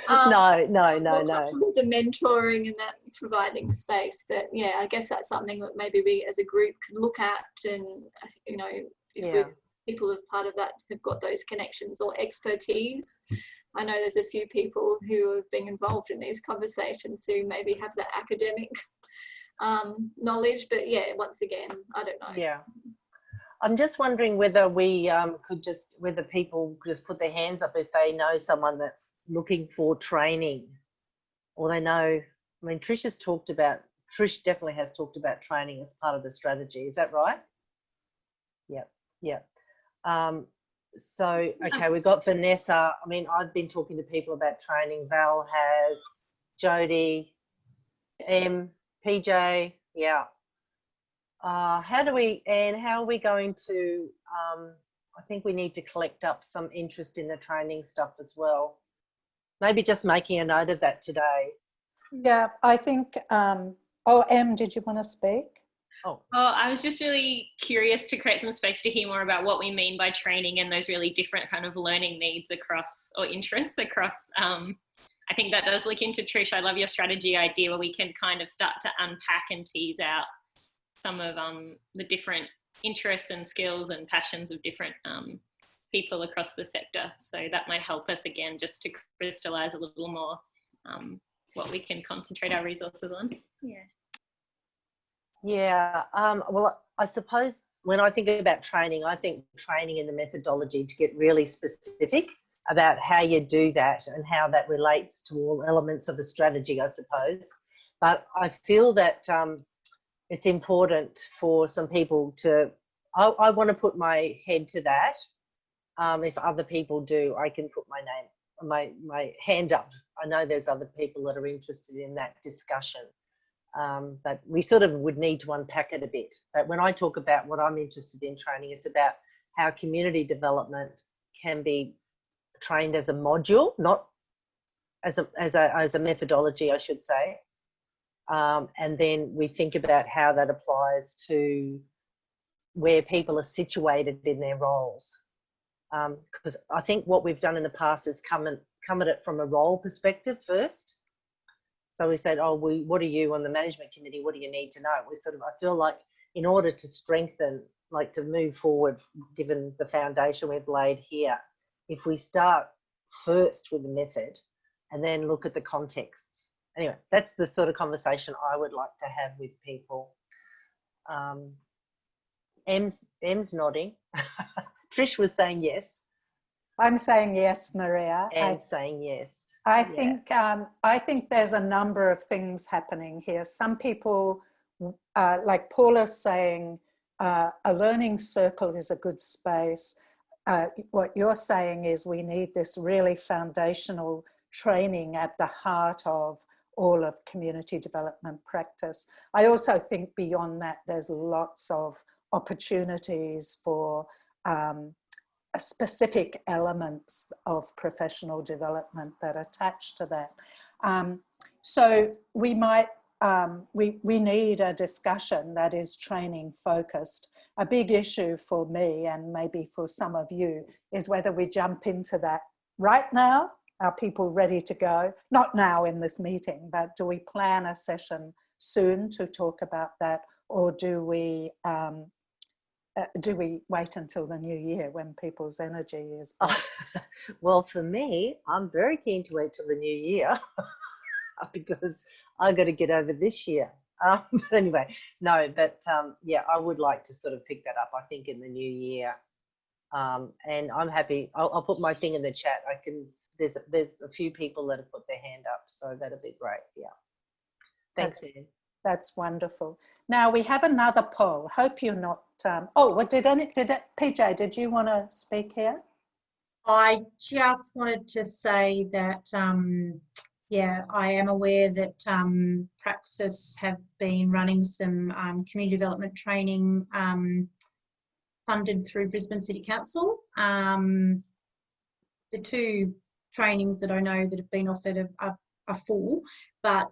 No. The mentoring and that providing space, but yeah, I guess that's something that maybe we as a group could look at, and you know, if people of part of that have got those connections or expertise. I know there's a few people who have been involved in these conversations who maybe have that academic knowledge, but yeah, once again, I don't know. Yeah. I'm just wondering whether we whether people just put their hands up if they know someone that's looking for training, or they know, I mean, Trish definitely has talked about training as part of the strategy. Is that right? Yeah. So, okay, we've got Vanessa. I mean, I've been talking to people about training. Val has, Jody, PJ, yeah. How are we going to, I think we need to collect up some interest in the training stuff as well. Maybe just making a note of that today. Yeah, I think, Em, did you want to speak? Oh, I was just really curious to create some space to hear more about what we mean by training and those really different kind of learning needs across, or interests across. I think that does link into Trish. I love your strategy idea where we can kind of start to unpack and tease out some of the different interests and skills and passions of different people across the sector. So that might help us again just to crystallize a little more what we can concentrate our resources on. Yeah, well, I suppose when I think about training, I think training in the methodology to get really specific about how you do that and how that relates to all elements of a strategy, I suppose. But I feel that it's important for some people to, I want to put my head to that. If other people do, I can put my name, my hand up. I know there's other people that are interested in that discussion. But we sort of would need to unpack it a bit. But when I talk about what I'm interested in training, it's about how community development can be trained as a module, not as a methodology, I should say. And then we think about how that applies to where people are situated in their roles. Because I think what we've done in the past is come at it from a role perspective first. So we said, what are you on the management committee? What do you need to know? I feel like in order to strengthen, like to move forward, given the foundation we've laid here, if we start first with the method and then look at the contexts. Anyway, that's the sort of conversation I would like to have with people. Em's nodding. Trish was saying yes. I'm saying yes, Maria. Em's saying yes. I think there's a number of things happening here. Some people, like Paula's saying, a learning circle is a good space. What you're saying is we need this really foundational training at the heart of all of community development practice. I also think beyond that, there's lots of opportunities for specific elements of professional development that attach to that. So we might, we need a discussion that is training focused. A big issue for me, and maybe for some of you, is whether we jump into that right now. Are people ready to go? Not now in this meeting, but do we plan a session soon to talk about that? Or do we wait until the new year when people's energy is back? Well, for me, I'm very keen to wait till the new year because I've got to get over this year. But anyway, no, but yeah, I would like to sort of pick that up, I think, in the new year. And I'm happy. I'll put my thing in the chat. I can. There's a few people that have put their hand up, so that'll be great. Yeah. Thanks, Anne. That's wonderful. Now we have another poll. Hope you're not. Oh, well, PJ, did you want to speak here? I just wanted to say that, yeah, I am aware that Praxis have been running some community development training funded through Brisbane City Council. The two trainings that I know that have been offered are full, but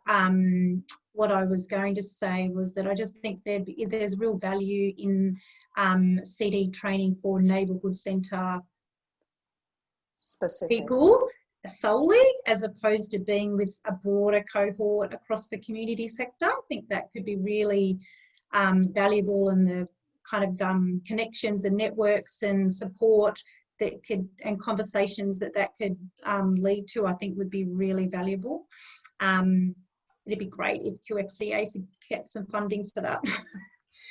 what I was going to say was that I just think there's real value in CD training for neighbourhood centre people solely, as opposed to being with a broader cohort across the community sector. I think that could be really valuable, and the kind of connections and networks and support that could, and conversations that could lead to, I think would be really valuable. It'd be great if QFCA could get some funding for that.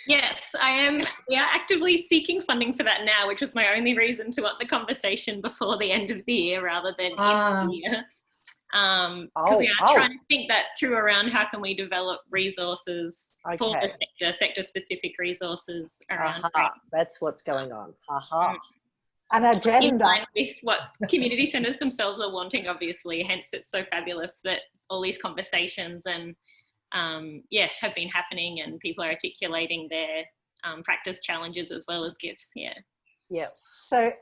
Yes, I am. We are actively seeking funding for that now, which was my only reason to want the conversation before the end of the year rather than in the year. Because we are trying to think that through around how can we develop resources for the sector-specific resources around. That's what's going on. An agenda. In line with what community centres themselves are wanting, obviously. Hence, it's so fabulous that all these conversations and yeah, have been happening, and people are articulating their practice challenges as well as gifts. Yeah. Yes. So,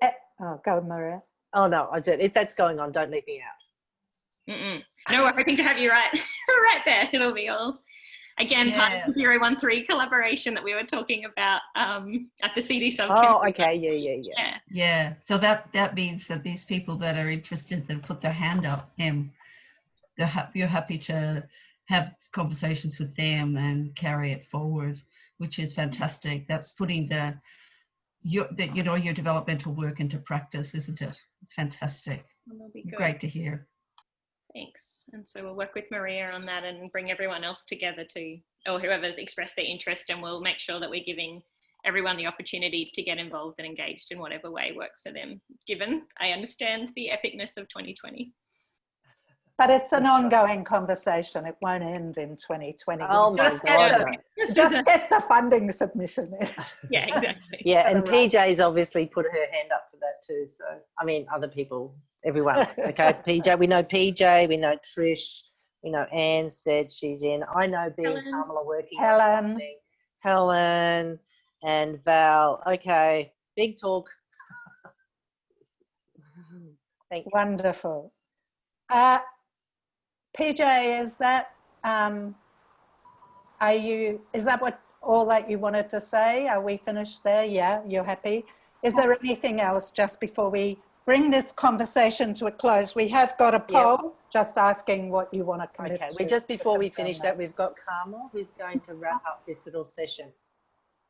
go, Maria. Oh no, I said if that's going on, don't leave me out. No, we're hoping to have you right there. It'll be all. Again, part of the 013 collaboration that we were talking about at the CD subcommittee. Oh, okay, yeah. So that means that these people that are interested that put their hand up, you're happy to have conversations with them and carry it forward, which is fantastic. That's putting your developmental work into practice, isn't it? It's fantastic. That'll be good. Great to hear. Thanks. And so we'll work with Maria on that and bring everyone else together or whoever's expressed their interest, and we'll make sure that we're giving everyone the opportunity to get involved and engaged in whatever way works for them, given I understand the epicness of 2020. But it's an ongoing conversation. It won't end in 2020. Oh my God. Just get the funding submission in. Yeah, exactly. Yeah, and PJ's obviously put her hand up for that too. So, I mean, other people, everyone. Okay, PJ, we know PJ, we know Trish, we know Anne said she's in. I know B and Carmel are working. Helen and Val. Okay, big talk. Thank you. Wonderful. PJ, is that all that you wanted to say? Are we finished there? Yeah, you're happy? Is there anything else just before we bring this conversation to a close? We have got a poll just asking what you want to commit to. Okay, just before we finish that, we've got Carmel who's going to wrap up this little session.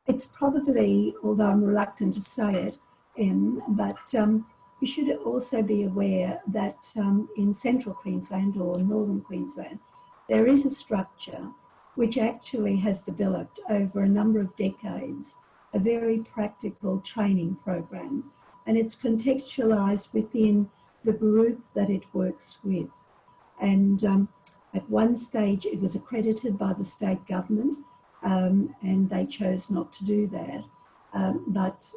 It's probably, although I'm reluctant to say it, but you should also be aware that in central Queensland or northern Queensland, there is a structure which actually has developed over a number of decades, a very practical training program, and it's contextualised within the group that it works with. And at one stage it was accredited by the state government, and they chose not to do that. But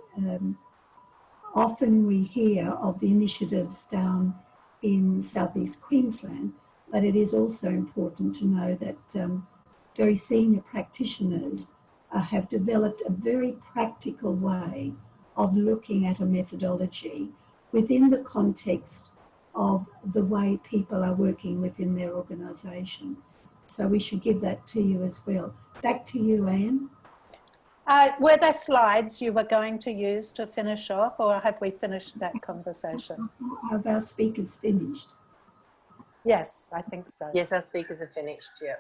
often we hear of the initiatives down in southeast Queensland, but it is also important to know that very senior practitioners have developed a very practical way of looking at a methodology within the context of the way people are working within their organisation. So we should give that to you as well. Back to you, Anne. Were there slides you were going to use to finish off, or have we finished that conversation? Have our speakers finished? Yes, I think so. Yes, our speakers are finished, yeah.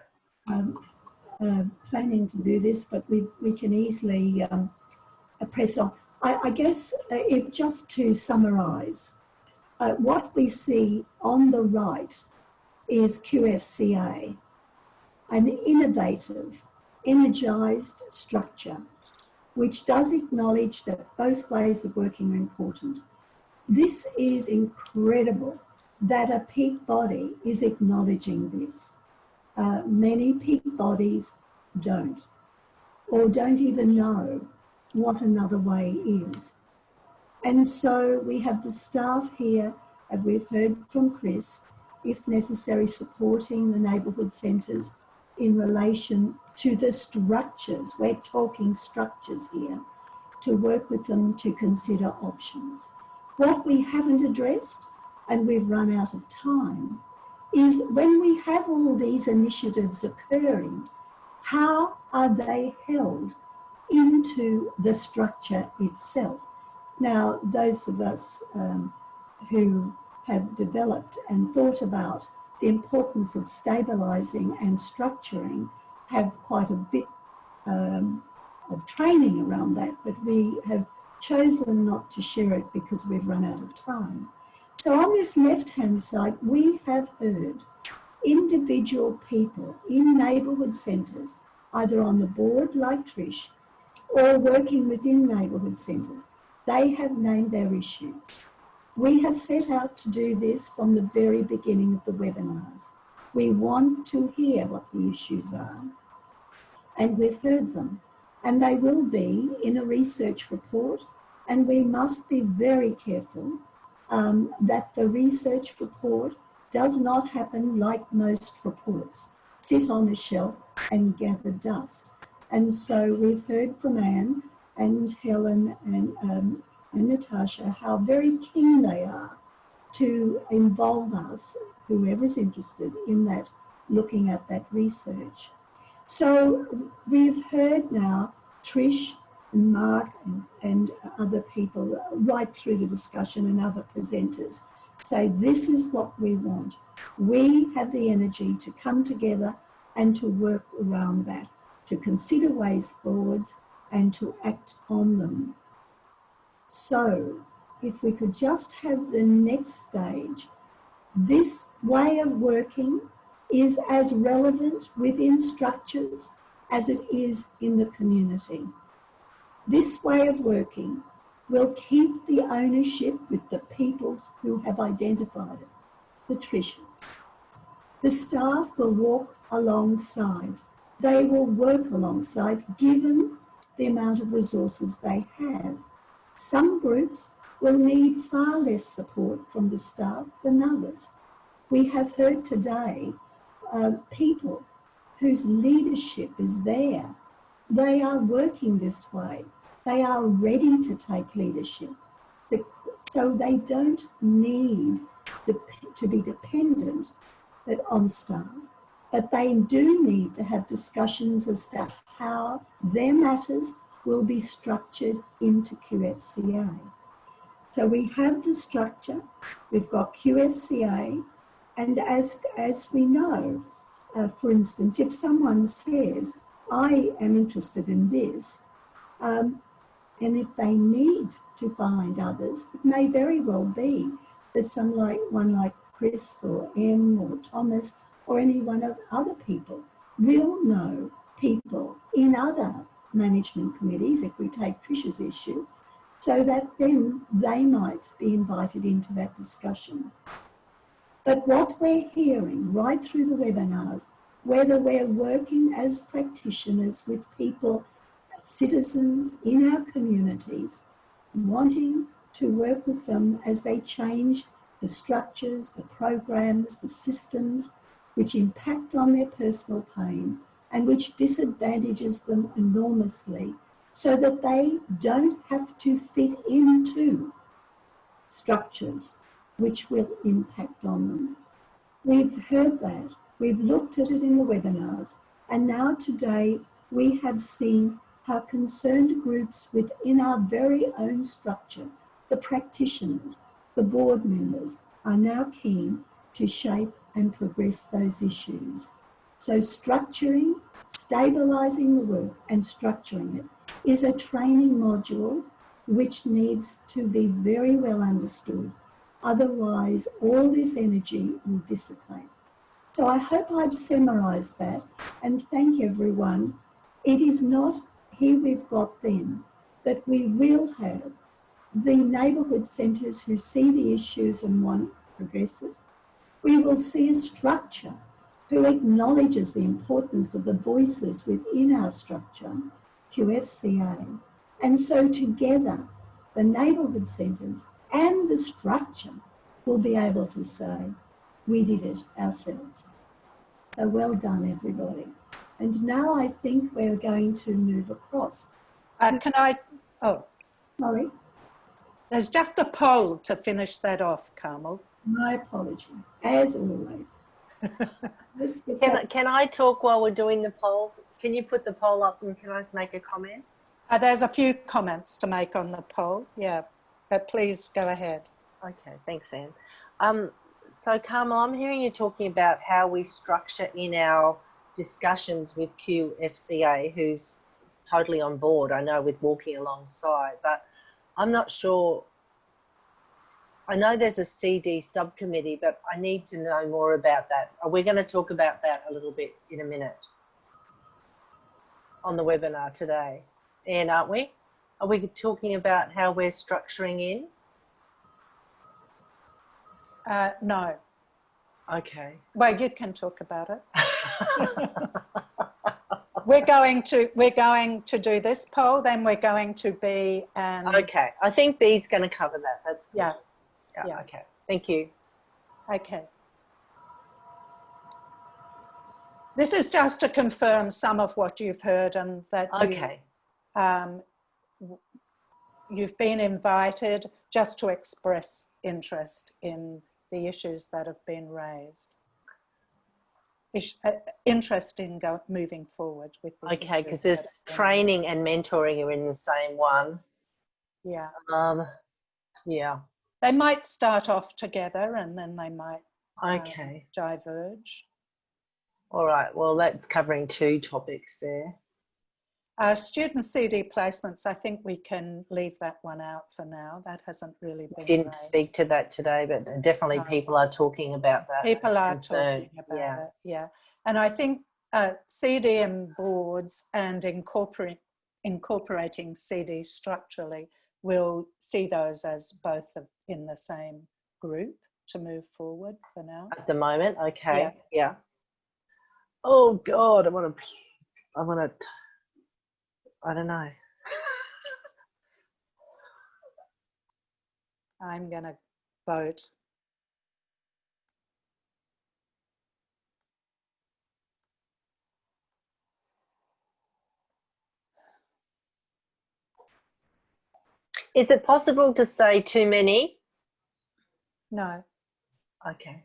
Planning to do this, but we can easily press on. I guess if just to summarise, what we see on the right is QFCA, an innovative, energised structure which does acknowledge that both ways of working are important. This is incredible that a peak body is acknowledging this. Many peak bodies don't, or don't even know what another way is. And so we have the staff here, as we've heard from Chris, if necessary, supporting the neighbourhood centres in relation to the structures. We're talking structures here, to work with them to consider options. What we haven't addressed, and we've run out of time, is when we have all these initiatives occurring, how are they held into the structure itself? Now, those of us who have developed and thought about the importance of stabilising and structuring have quite a bit of training around that, but we have chosen not to share it because we've run out of time. So on this left-hand side, we have heard individual people in neighbourhood centres, either on the board like Trish, or working within neighbourhood centres. They have named their issues. We have set out to do this from the very beginning of the webinars. We want to hear what the issues are, and we've heard them. And they will be in a research report, and we must be very careful that the research report does not happen like most reports, sit on a shelf and gather dust. And so we've heard from Anne and Helen and Natasha how very keen they are to involve us, whoever's interested in that, looking at that research. So we've heard now Trish and Mark and other people right through the discussion and other presenters say this is what we want. We have the energy to come together and to work around that, to consider ways forwards and to act on them. So if we could just have the next stage, this way of working is as relevant within structures as it is in the community. This way of working will keep the ownership with the peoples who have identified it, the Trishas. The staff will walk alongside. They will work alongside given the amount of resources they have. Some groups will need far less support from the staff than others. We have heard today people whose leadership is there. They are working this way. They are ready to take leadership. So they don't need to be dependent on staff, but they do need to have discussions as to how their matters will be structured into QFCA. So we have the structure, we've got QFCA, and as we know, for instance, if someone says, I am interested in this, and if they need to find others, it may very well be that someone like Chris or Em or Thomas or any one of other people will know people in other management committees, if we take Trish's issue, so that then they might be invited into that discussion. But what we're hearing right through the webinars, whether we're working as practitioners with people, citizens in our communities, wanting to work with them as they change the structures, the programs, the systems which impact on their personal pain and which disadvantages them enormously, so that they don't have to fit into structures which will impact on them. We've heard that, we've looked at it in the webinars, and now today we have seen how concerned groups within our very own structure, the practitioners, the board members, are now keen to shape and progress those issues. So structuring, stabilising the work and structuring it is a training module which needs to be very well understood. Otherwise, all this energy will dissipate. So I hope I've summarised that, and thank everyone. It is not here we've got then, that we will have the neighbourhood centres who see the issues and want to progress it. We will see a structure who acknowledges the importance of the voices within our structure, QFCA. And so together, the neighbourhood centres and the structure will be able to say, we did it ourselves. So well done, everybody. And now I think we're going to move across. Can I? Oh, sorry. There's just a poll to finish that off, Carmel. My apologies, as always. Can I talk while we're doing the poll? Can you put the poll up and can I make a comment? There's a few comments to make on the poll, yeah, but please go ahead. Okay, thanks, Anne. So Carmel, I'm hearing you talking about how we structure in our discussions with QFCA, who's totally on board, I know, with walking alongside, but I'm not sure. I know there's a CD subcommittee, but I need to know more about that. Are we going to talk about that a little bit in a minute on the webinar today? Anne, aren't we? Are we talking about how we're structuring in? No. Okay. Well, you can talk about it. We're going to do this poll, then we're going to be. Okay, I think B's going to cover that. That's good. Yeah. Yeah. Okay. Thank you. Okay. This is just to confirm some of what you've heard, and that you've been invited just to express interest in the issues that have been raised. Interest in moving forward with the okay, because there's training and mentoring are in the same one. Yeah. Yeah. They might start off together and then they might diverge. All right, well, that's covering two topics there. Student CD placements, I think we can leave that one out for now. That hasn't really been Didn't raised. speak to that today, but definitely people are talking about that. People are talking about it, yeah. And I think CDM boards and incorporating CD structurally will see those as both in the same group to move forward for now. At the moment, okay, yeah. Oh God, I don't know. I'm going to vote. Is it possible to say too many? No. Okay.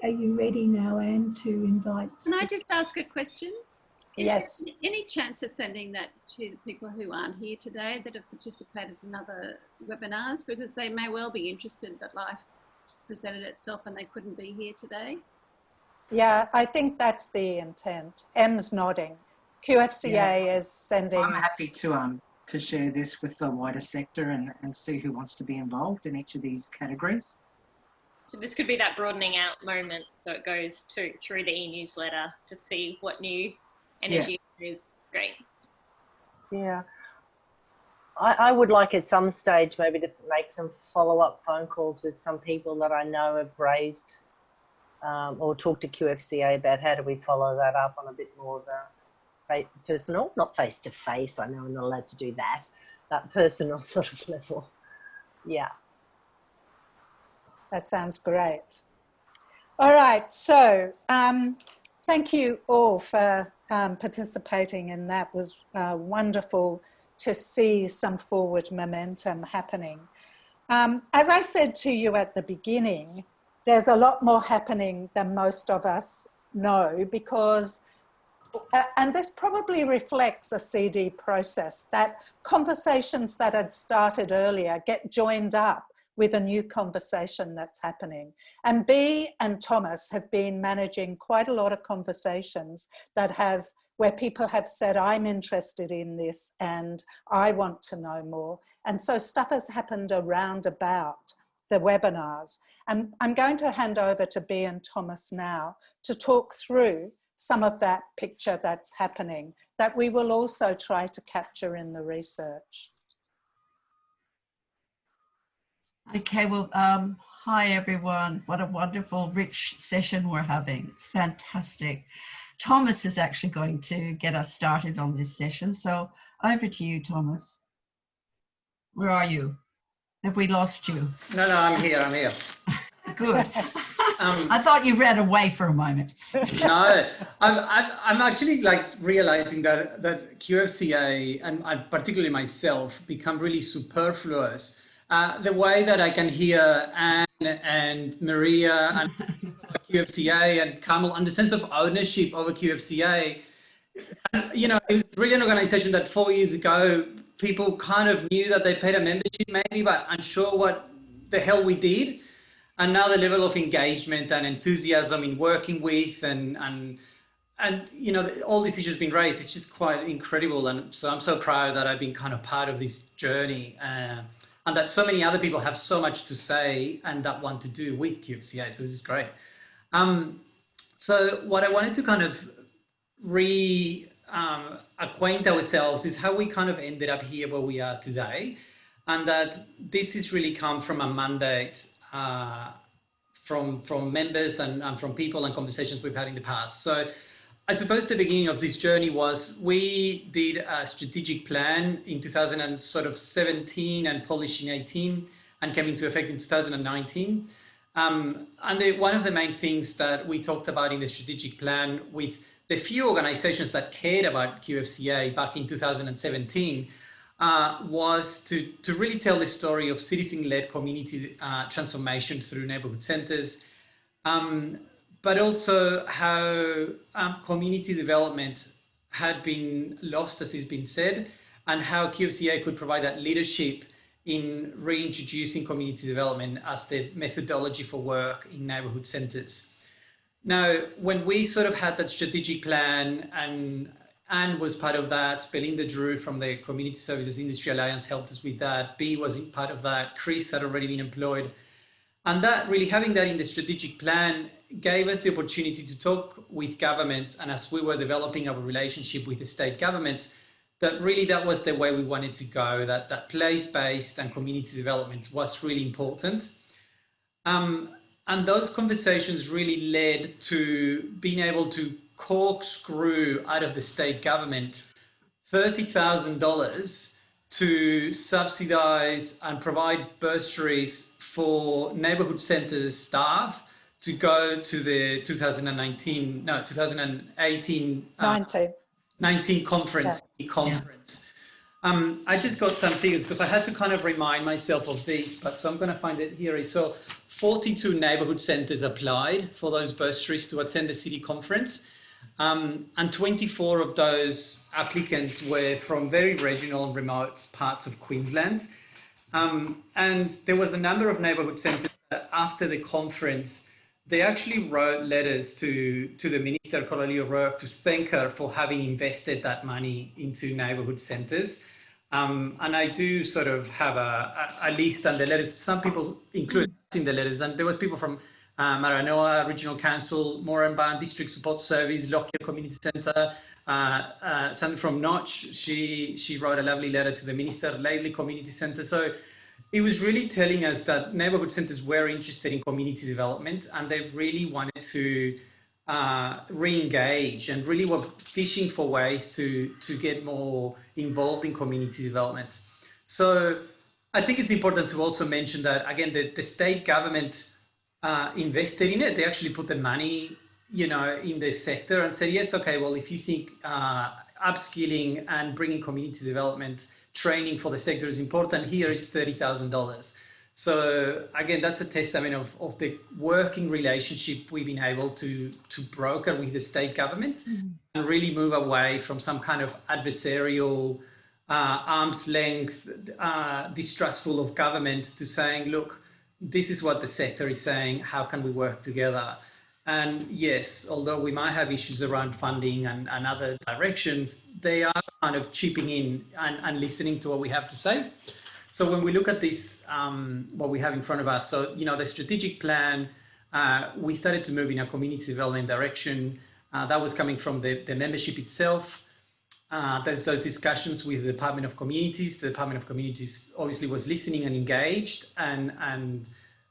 Are you ready now, Anne, to invite? Can I just ask a question? Yes. Is there any chance of sending that to the people who aren't here today that have participated in other webinars, because they may well be interested but life presented itself and they couldn't be here today? Yeah, I think that's the intent. M's nodding. QFCA is sending. I'm happy to share this with the wider sector and see who wants to be involved in each of these categories. So this could be that broadening out moment, so it goes through the e-newsletter to see what new energy is. Great. Yeah. I would like at some stage maybe to make some follow-up phone calls with some people that I know have raised or talk to QFCA about how do we follow that up on a bit more of a personal, not face-to-face, I know I'm not allowed to do that, but personal sort of level. Yeah. That sounds great. All right, so thank you all for participating in that. It was wonderful to see some forward momentum happening. As I said to you at the beginning, there's a lot more happening than most of us know, because, and this probably reflects a CD process, that conversations that had started earlier get joined up with a new conversation that's happening. And Bea and Thomas have been managing quite a lot of conversations that have, where people have said, I'm interested in this and I want to know more. And so stuff has happened around about the webinars. And I'm going to hand over to Bea and Thomas now to talk through some of that picture that's happening that we will also try to capture in the research. Okay, well, hi everyone. What a wonderful, rich session we're having. It's fantastic. Thomas is actually going to get us started on this session. So over to you, Thomas. Where are you? Have we lost you? No, I'm here, I'm here. Good. I thought you ran away for a moment. No, I'm actually like realizing that QFCA and particularly myself become really superfluous. The way that I can hear Anne and Maria and QFCA and Carmel and the sense of ownership over QFCA, and, you know, it was really an organization that 4 years ago people kind of knew that they paid a membership maybe, but unsure what the hell we did. And now the level of engagement and enthusiasm in working with and you know, all these issues being raised, it's just quite incredible. And so I'm so proud that I've been kind of part of this journey and that so many other people have so much to say and that want to do with QFCA. So this is great. So what I wanted to kind of acquaint ourselves is how we kind of ended up here where we are today. And that this has really come from a mandate from members and from people and conversations we've had in the past. So I suppose the beginning of this journey was we did a strategic plan in 2017 and published in 18 and came into effect in 2019. And one of the main things that we talked about in the strategic plan with the few organizations that cared about QFCA back in 2017 was to really tell the story of citizen-led community transformation through neighborhood centers, but also how community development had been lost, as has been said, and how QFCA could provide that leadership in reintroducing community development as the methodology for work in neighborhood centers. Now, when we sort of had that strategic plan, and Anne was part of that, Belinda Drew from the Community Services Industry Alliance helped us with that, Bea was part of that, Chris had already been employed. And that really having that in the strategic plan gave us the opportunity to talk with government, and as we were developing our relationship with the state government, that really that was the way we wanted to go, that place-based and community development was really important. And those conversations really led to being able to corkscrew out of the state government $30,000 to subsidize and provide bursaries for neighborhood centers staff to go to the 2018 19 conference. Yeah. I just got some figures because I had to kind of remind myself of these, but so I'm going to find it here. So 42 neighborhood centers applied for those bursaries to attend the city conference. And 24 of those applicants were from very regional and remote parts of Queensland. And there was a number of neighborhood centers that after the conference, they actually wrote letters to the Minister, Coralie O'Rourke, to thank her for having invested that money into neighborhood centers. And I do sort of have a list and the letters. Some people included in the letters, and there was people from Maranoa Regional Council, Moranbah District Support Service, Lockyer Community Centre, something from Notch. She wrote a lovely letter to the Minister, Lately Community Centre. So it was really telling us that neighbourhood centres were interested in community development and they really wanted to re-engage and really were fishing for ways to get more involved in community development. So I think it's important to also mention that, again, the state government invested in it. They actually put the money, in the sector and said, yes, okay, well, if you think upskilling and bringing community development training for the sector is important, here is $30,000. So again, that's a testament of the working relationship we've been able to broker with the state government and really move away from some kind of adversarial, arm's length, distrustful of government, to saying, look, this is what the sector is saying, how can we work together? And yes, although we might have issues around funding and other directions, they are kind of chipping in and listening to what we have to say. So when we look at this, what we have in front of us, so, the strategic plan, we started to move in a community development direction. That was coming from the membership itself. There's those discussions with the Department of Communities. The Department of Communities obviously was listening and engaged and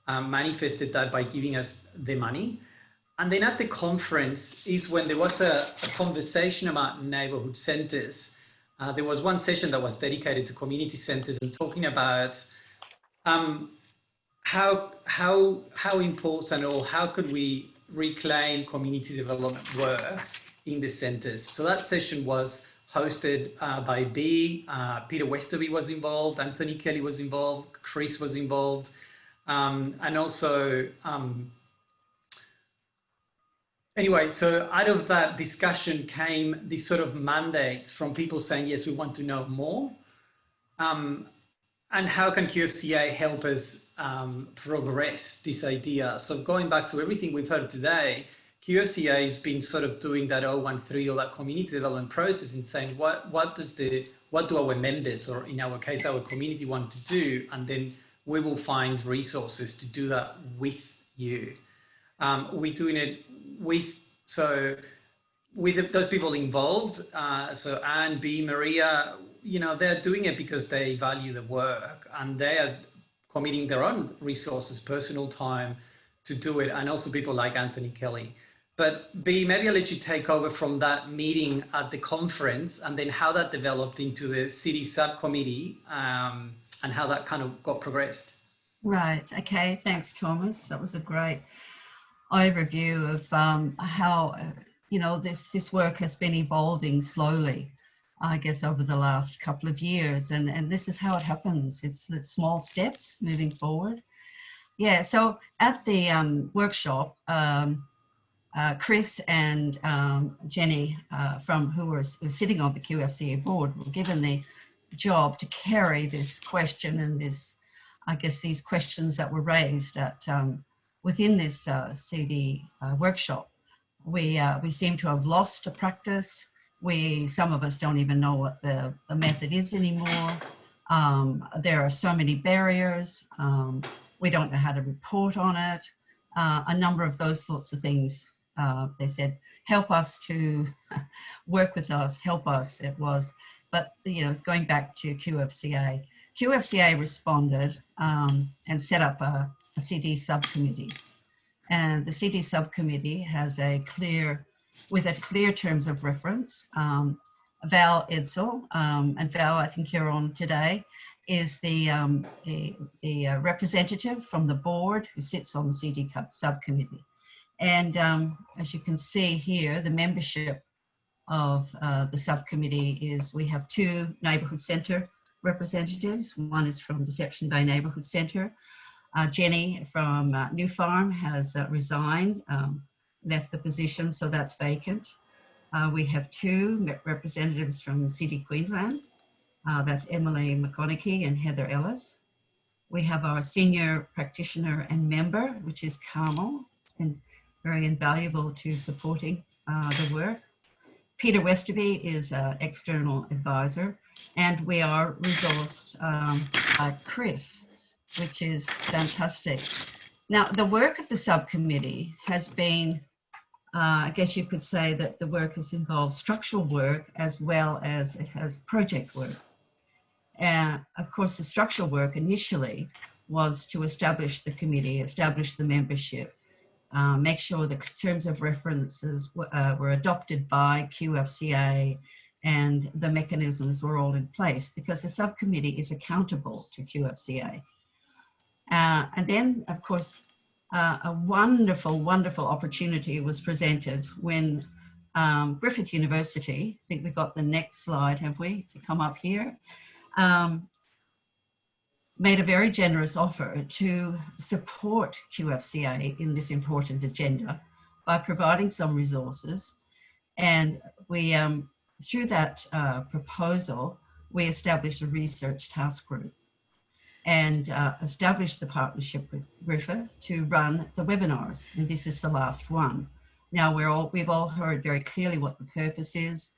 manifested that by giving us the money. And then at the conference is when there was a conversation about neighbourhood centres. There was one session that was dedicated to community centres and talking about how important, or how could we reclaim community development work in the centres. So that session was hosted by B, Peter Westerby was involved, Anthony Kelly was involved, Chris was involved, and also anyway, so out of that discussion came this sort of mandate from people saying, yes, we want to know more. And how can QFCA help us progress this idea? So going back to everything we've heard today, QFCA has been sort of doing that 013 or that community development process and saying, what do our members, or in our case, our community, want to do? And then we will find resources to do that with you. We're doing it with those people involved. So Anne, B, Maria, they're doing it because they value the work and they're committing their own resources, personal time to do it. And also people like Anthony Kelly. But B, maybe I'll let you take over from that meeting at the conference and then how that developed into the city subcommittee and how that kind of got progressed. Right. Okay. Thanks, Thomas. That was a great overview of how this work has been evolving slowly, I guess, over the last couple of years, and this is how it happens. It's the small steps moving forward. Yeah. So at the workshop, Chris and Jenny, who were sitting on the QFCA board, were given the job to carry this question and these questions that were raised at within this CD workshop. We seem to have lost a practice. Some of us don't even know what the method is anymore. There are so many barriers. We don't know how to report on it. A number of those sorts of things. They said, help us to work with us, help us, it was. But, going back to QFCA, QFCA responded and set up a CD subcommittee. And the CD subcommittee has with clear terms of reference. Val Edsel, and Val, I think you're on today, is the representative from the board who sits on the CD subcommittee. And as you can see here, the membership of the subcommittee is, we have 2 neighbourhood centre representatives. One is from Deception Bay Neighbourhood Centre. Jenny from New Farm has resigned, left the position, so that's vacant. We have 2 representatives from City Queensland. That's Emily McConaughey and Heather Ellis. We have our senior practitioner and member, which is Carmel. It's been very invaluable to supporting the work. Peter Westerby is an external advisor, and we are resourced by Chris, which is fantastic. Now, the work of the subcommittee has been, I guess you could say that the work has involved structural work as well as it has project work. And of course, the structural work initially was to establish the committee, establish the membership, make sure the terms of references were adopted by QFCA and the mechanisms were all in place, because the subcommittee is accountable to QFCA. And then, of course, a wonderful, wonderful opportunity was presented when Griffith University, I think we've got the next slide, have we, to come up here, made a very generous offer to support QFCA in this important agenda by providing some resources. And we, through that proposal, we established a research task group and established the partnership with Griffith to run the webinars. And this is the last one. Now we've all heard very clearly what the purpose is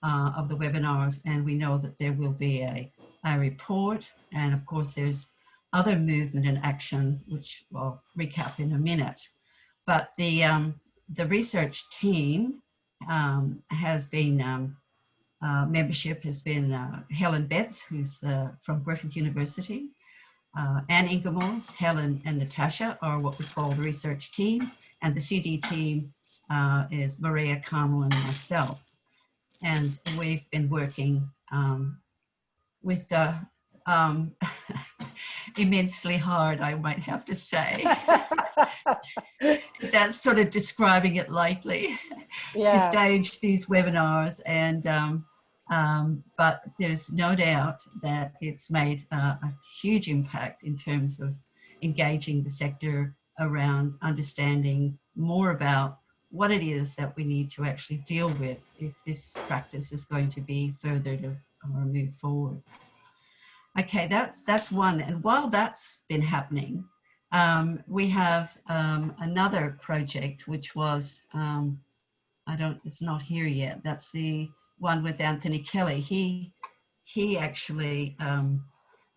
of the webinars, and we know that there will be a report, and of course there's other movement and action, which I'll recap in a minute. But the research team has been, membership has been Helen Betts, who's from Griffith University, and Ingamells, Helen and Natasha are what we call the research team, and the CD team is Maria, Carmel and myself. And we've been working with immensely hard, I might have to say. That's sort of describing it lightly, to stage these webinars. And but there's no doubt that it's made a huge impact in terms of engaging the sector around understanding more about what it is that we need to actually deal with if this practice is going to be furthered or move forward. Okay, that's one. And while that's been happening, we have another project, which was, it's not here yet. That's the one with Anthony Kelly. He actually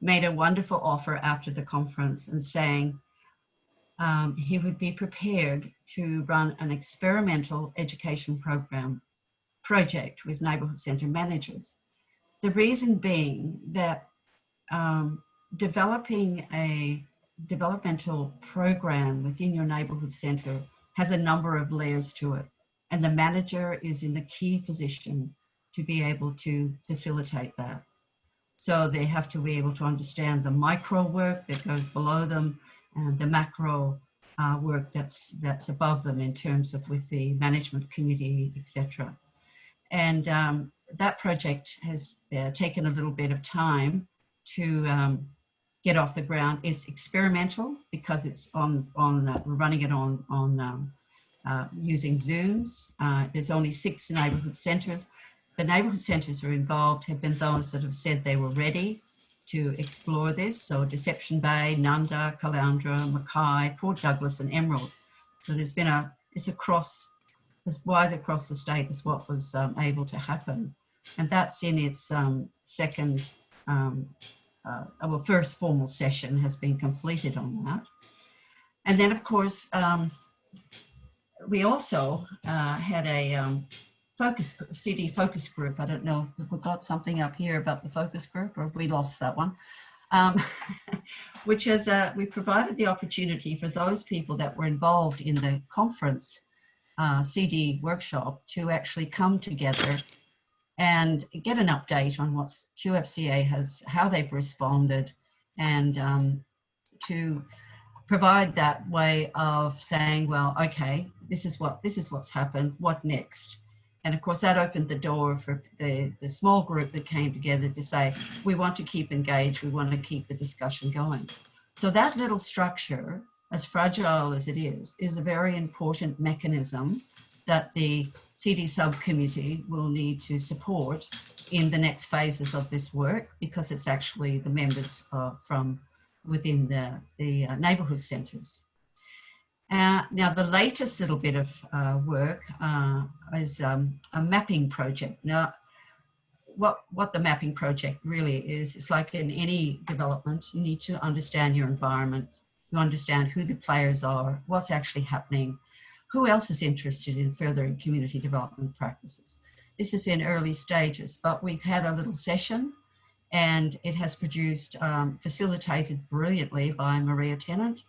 made a wonderful offer after the conference and saying he would be prepared to run an experimental education project with neighbourhood centre managers. The reason being that developing a developmental program within your neighbourhood centre has a number of layers to it, and the manager is in the key position to be able to facilitate that. So they have to be able to understand the micro work that goes below them and the macro work that's above them in terms of with the management committee, etc. And that project has taken a little bit of time to get off the ground. It's experimental because it's we're running it on using Zooms. There's only 6 neighbourhood centres. The neighbourhood centres who are involved have been those that have said they were ready to explore this. So Deception Bay, Nunda, Caloundra, Mackay, Port Douglas and Emerald. So there's been it's wide across the state as what was able to happen. And that's in its second, first formal session has been completed on that. And then of course, we also had a CD focus group. I don't know if we've got something up here about the focus group or if we lost that one, which is we provided the opportunity for those people that were involved in the conference CD workshop to actually come together and get an update on what QFCA has, how they've responded, and to provide that way of saying, well, okay, this is what's happened, what next? And of course that opened the door for the small group that came together to say, we want to keep engaged, we want to keep the discussion going. So that little structure, as fragile as it is a very important mechanism that the CD subcommittee will need to support in the next phases of this work, because it's actually the members from within the neighbourhood centres. Now, the latest little bit of work is a mapping project. Now, what the mapping project really is, it's like in any development, you need to understand your environment, you understand who the players are, what's actually happening, who else is interested in furthering community development practices. This is in early stages, but we've had a little session and it has produced, facilitated brilliantly by Maria Tennant.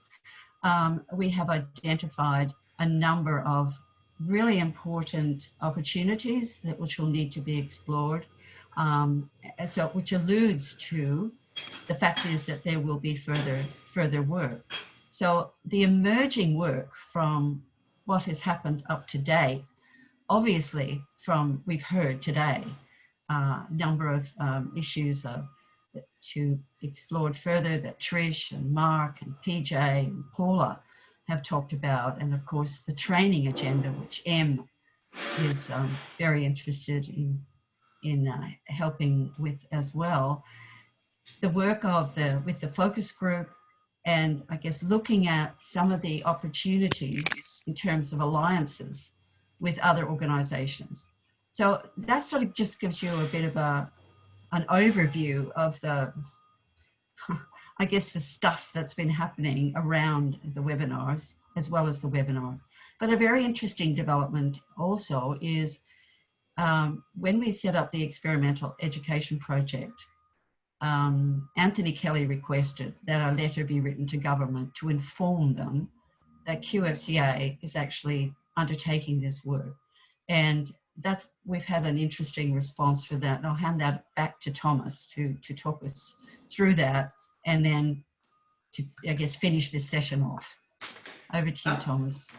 We have identified a number of really important opportunities which will need to be explored, which alludes to the fact is that there will be further work. So the emerging work from what has happened up to date, obviously from we've heard today, number of issues to explore further that Trish and Mark and PJ and Paula have talked about, and of course the training agenda, which Em is very interested in helping with as well. The work of with the focus group, and I guess looking at some of the opportunities in terms of alliances with other organisations. So that sort of just gives you a bit of an overview of the, I guess, the stuff that's been happening around the webinars as well as the webinars. But a very interesting development also is when we set up the experimental education project, Anthony Kelly requested that a letter be written to government to inform them that QFCA is actually undertaking this work. And we've had an interesting response for that. And I'll hand that back to Thomas to talk us through that, and then to, I guess, finish this session off. Over to you, Thomas.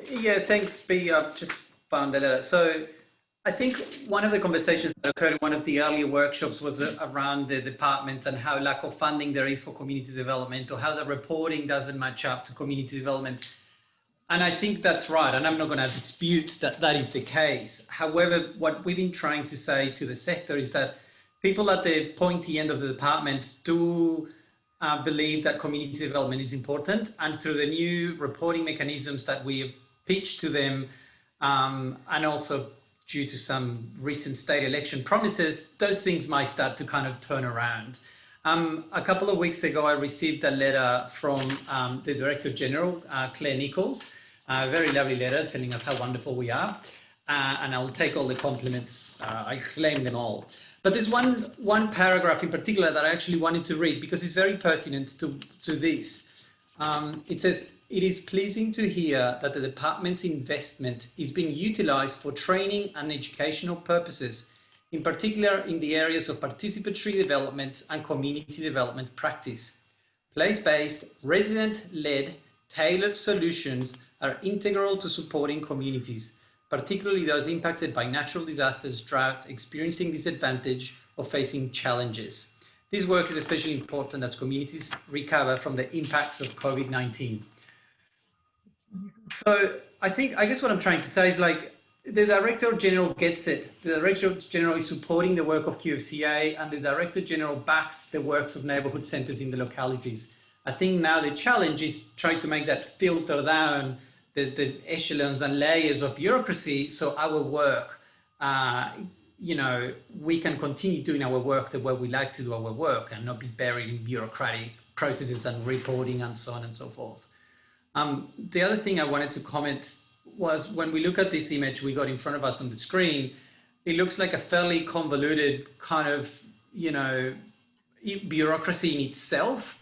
Yeah, thanks, Bea. I've just found the letter. So I think one of the conversations that occurred in one of the earlier workshops was around the department and how lack of funding there is for community development, or how the reporting doesn't match up to community development. And I think that's right, and I'm not going to dispute that that is the case. However, what we've been trying to say to the sector is that people at the pointy end of the department do believe that community development is important, and through the new reporting mechanisms that we pitched to them, and also due to some recent state election promises, those things might start to kind of turn around. A couple of weeks ago, I received a letter from the Director General, Claire Nichols, a very lovely letter telling us how wonderful we are. And I'll take all the compliments. I claim them all. But there's one paragraph in particular that I actually wanted to read because it's very pertinent to this. It says, "It is pleasing to hear that the department's investment is being utilised for training and educational purposes, in particular in the areas of participatory development and community development practice. Place-based, resident-led, tailored solutions are integral to supporting communities, particularly those impacted by natural disasters, drought, experiencing disadvantage, or facing challenges. This work is especially important as communities recover from the impacts of COVID-19. So I guess what I'm trying to say is, like, the Director General gets it. The Director General is supporting the work of QFCA, and the Director General backs the works of neighbourhood centres in the localities. I think now the challenge is trying to make that filter down the echelons and layers of bureaucracy, so our work, we can continue doing our work the way we like to do our work and not be buried in bureaucratic processes and reporting and so on and so forth. The other thing I wanted to comment was, when we look at this image we got in front of us on the screen, it looks like a fairly convoluted kind of, bureaucracy in itself.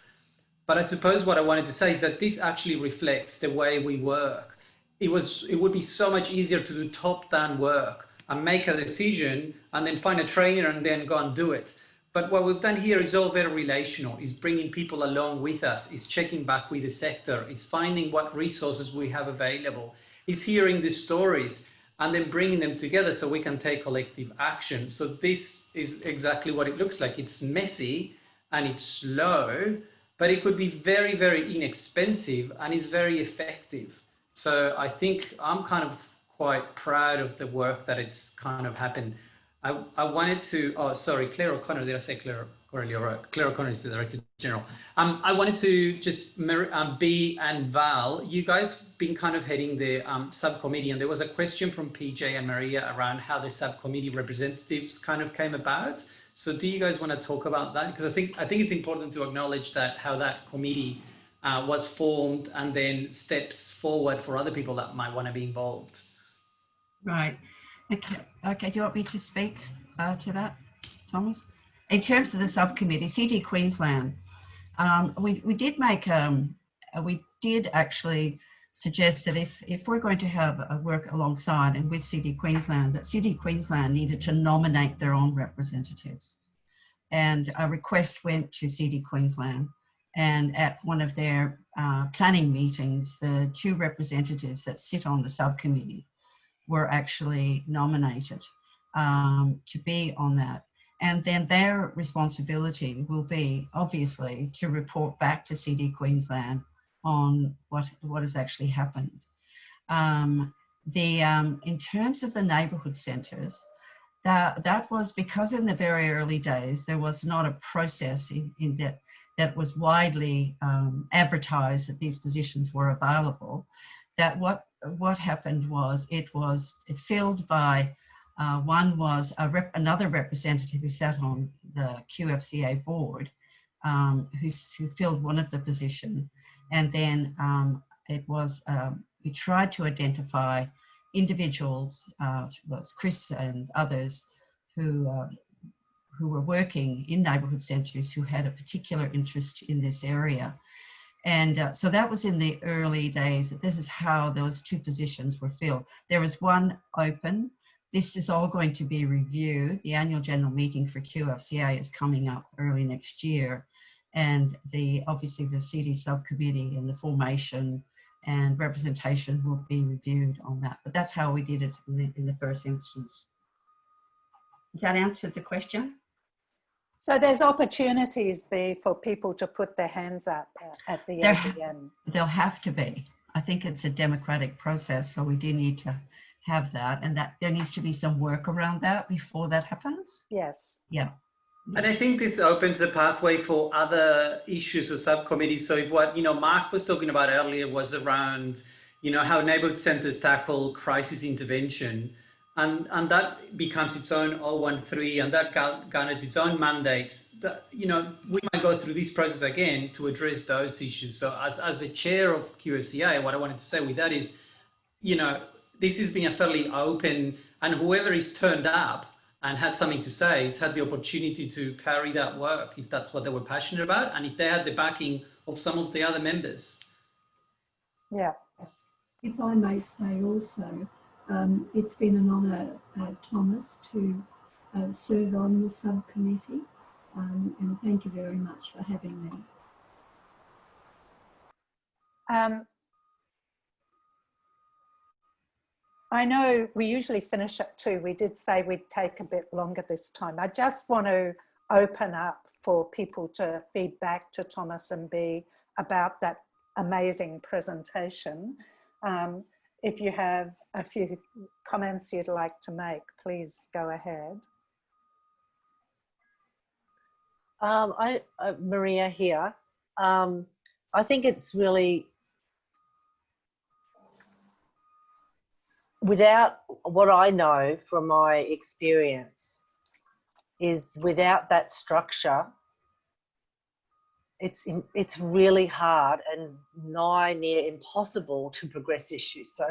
But I suppose what I wanted to say is that this actually reflects the way we work. It would be so much easier to do top-down work and make a decision and then find a trainer and then go and do it. But what we've done here is all very relational. It's bringing people along with us. It's checking back with the sector. It's finding what resources we have available. It's hearing the stories and then bringing them together so we can take collective action. So this is exactly what it looks like. It's messy and it's slow, but it could be very, very inexpensive and it's very effective. So I think I'm kind of quite proud of the work that it's kind of happened. I wanted to, Claire O'Connor, did I say Claire O'Connor? Claire O'Connor is the Director General. I wanted to just, Bea and Val, you guys been kind of heading the subcommittee, and there was a question from PJ and Maria around how the subcommittee representatives kind of came about. So do you guys want to talk about that? Because I think it's important to acknowledge that how that committee was formed and then steps forward for other people that might want to be involved. Right. Okay. Do you want me to speak to that, Thomas? In terms of the subcommittee, CD Queensland, we did actually suggest that if we're going to have a work alongside and with CD Queensland, that CD Queensland needed to nominate their own representatives. And a request went to CD Queensland, And at one of their planning meetings, the 2 representatives that sit on the subcommittee were actually nominated to be on that. And then their responsibility will be, obviously, to report back to CD Queensland on what has actually happened. In terms of the neighbourhood centres, that was because in the very early days there was not a process that was widely advertised that these positions were available. That what happened was it was filled by one was another representative who sat on the QFCA board, who filled one of the position, and then we tried to identify individuals, Chris and others, who were working in neighbourhood centres who had a particular interest in this area. And so that was in the early days. This is how those 2 positions were filled. There was one open. This is all going to be reviewed. The annual general meeting for QFCA is coming up early next year. And obviously the CD subcommittee and the formation and representation will be reviewed on that. But that's how we did it in the first instance. Does that answer the question? So there's opportunities for people to put their hands up at the AGM. There'll have to be. I think it's a democratic process, so we do need to have that, and that there needs to be some work around that before that happens. Yes. Yeah. And I think this opens a pathway for other issues or subcommittees. So if what Mark was talking about earlier was around how neighbourhood centres tackle crisis intervention, and that becomes its own 013, and that garners its own mandates. We might go through this process again to address those issues. So as the chair of QFCA, what I wanted to say with that is, this has been a fairly open, and whoever is turned up and had something to say, it's had the opportunity to carry that work if that's what they were passionate about, and if they had the backing of some of the other members. Yeah. If I may say also, it's been an honour, Thomas, to serve on the subcommittee, and thank you very much for having me. I know we usually finish at 2. We did say we'd take a bit longer this time. I just want to open up for people to feed back to Thomas and B about that amazing presentation. If you have a few comments you'd like to make, please go ahead. Maria here. I think it's really, without what I know from my experience, is without that structure, it's really hard and nigh near impossible to progress issues. So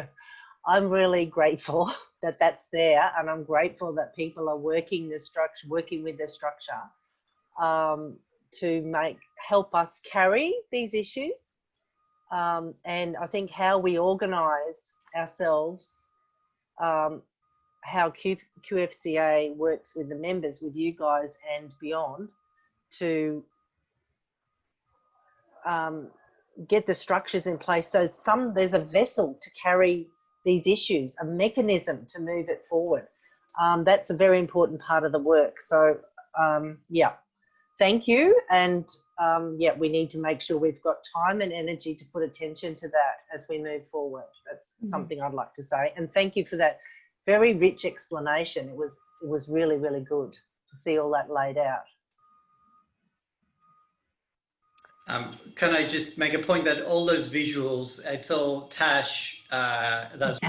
I'm really grateful that that's there, and I'm grateful that people are working with the structure to help us carry these issues. And I think how we organise ourselves, how QFCA works with the members, with you guys and beyond, to get the structures in place. So there's a vessel to carry these issues, a mechanism to move it forward. That's a very important part of the work. So yeah, thank you. And yeah, we need to make sure we've got time and energy to put attention to that as we move forward. That's something I'd like to say. And thank you for that very rich explanation. It was really, really good to see all that laid out. Can I just make a point that all those visuals, it's all Tash, that's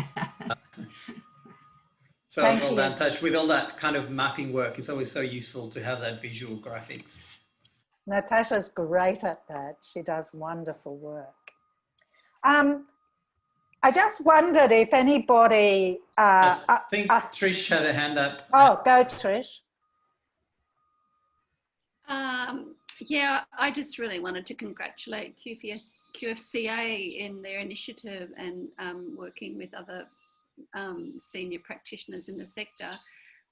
so all that Tash, with all that kind of mapping work, it's always so useful to have that visual graphics. Natasha's great at that. She does wonderful work. I just wondered if anybody... I think Trish had a hand up. Oh, go Trish. Yeah, I just really wanted to congratulate QFCA in their initiative and working with other senior practitioners in the sector.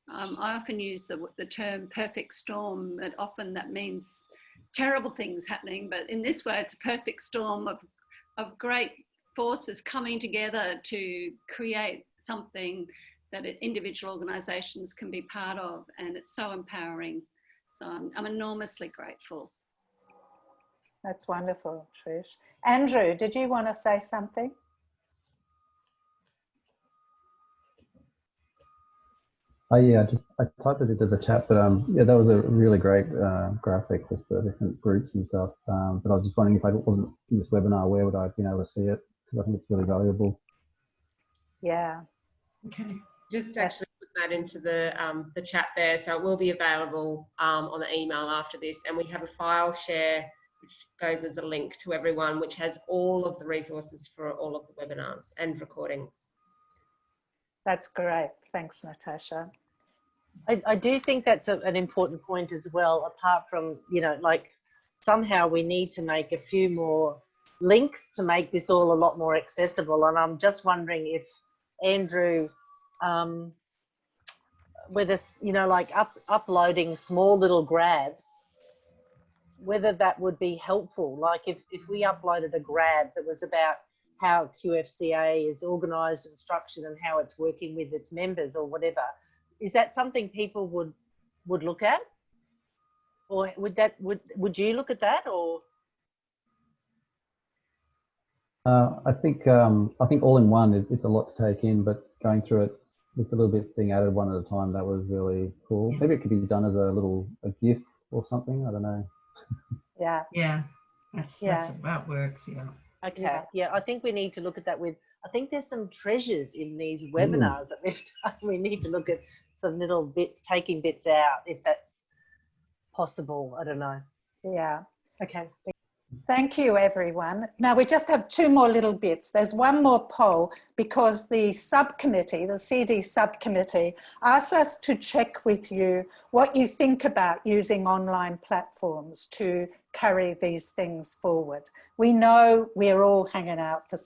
I often use the term perfect storm, but often that means terrible things happening, but in this way, it's a perfect storm of great forces coming together to create something that individual organisations can be part of, and it's so empowering. So I'm enormously grateful. That's wonderful, Trish. Andrew, did you want to say something? Yeah, I typed it into the chat, but yeah, that was a really great graphic with the different groups and stuff. But I was just wondering if I wasn't in this webinar, where would I have been able to see it? Because I think it's really valuable. Yeah. Okay. Just actually put that into the chat there, so it will be available on the email after this, and we have a file share which goes as a link to everyone, which has all of the resources for all of the webinars and recordings. That's great. Thanks, Natasha. I do think that's an important point as well, apart from, you know, like somehow we need to make a few more links to make this all a lot more accessible. And I'm just wondering if, Andrew, whether, you know, like uploading small little grabs, whether that would be helpful. Like if we uploaded a grab that was about how QFCA is organised and structured and how it's working with its members or whatever, is that something people would look at? Or would you look at that? Or I think all in one, it's a lot to take in, but going through it with a little bit being added one at a time, that was really cool. Maybe it could be done as a GIF or something. I don't know. Yeah. Yeah, that's how it works. Yeah. Okay. Yeah, I think we need to look at that with. I think there's some treasures in these webinars that we've done. We need to look at some little bits, taking bits out, if that's possible. I don't know. Yeah. Okay. Thank you, everyone. Now, we just have two more little bits. There's one more poll because the subcommittee, the CD subcommittee, asked us to check with you what you think about using online platforms to carry these things forward. We know we're all hanging out for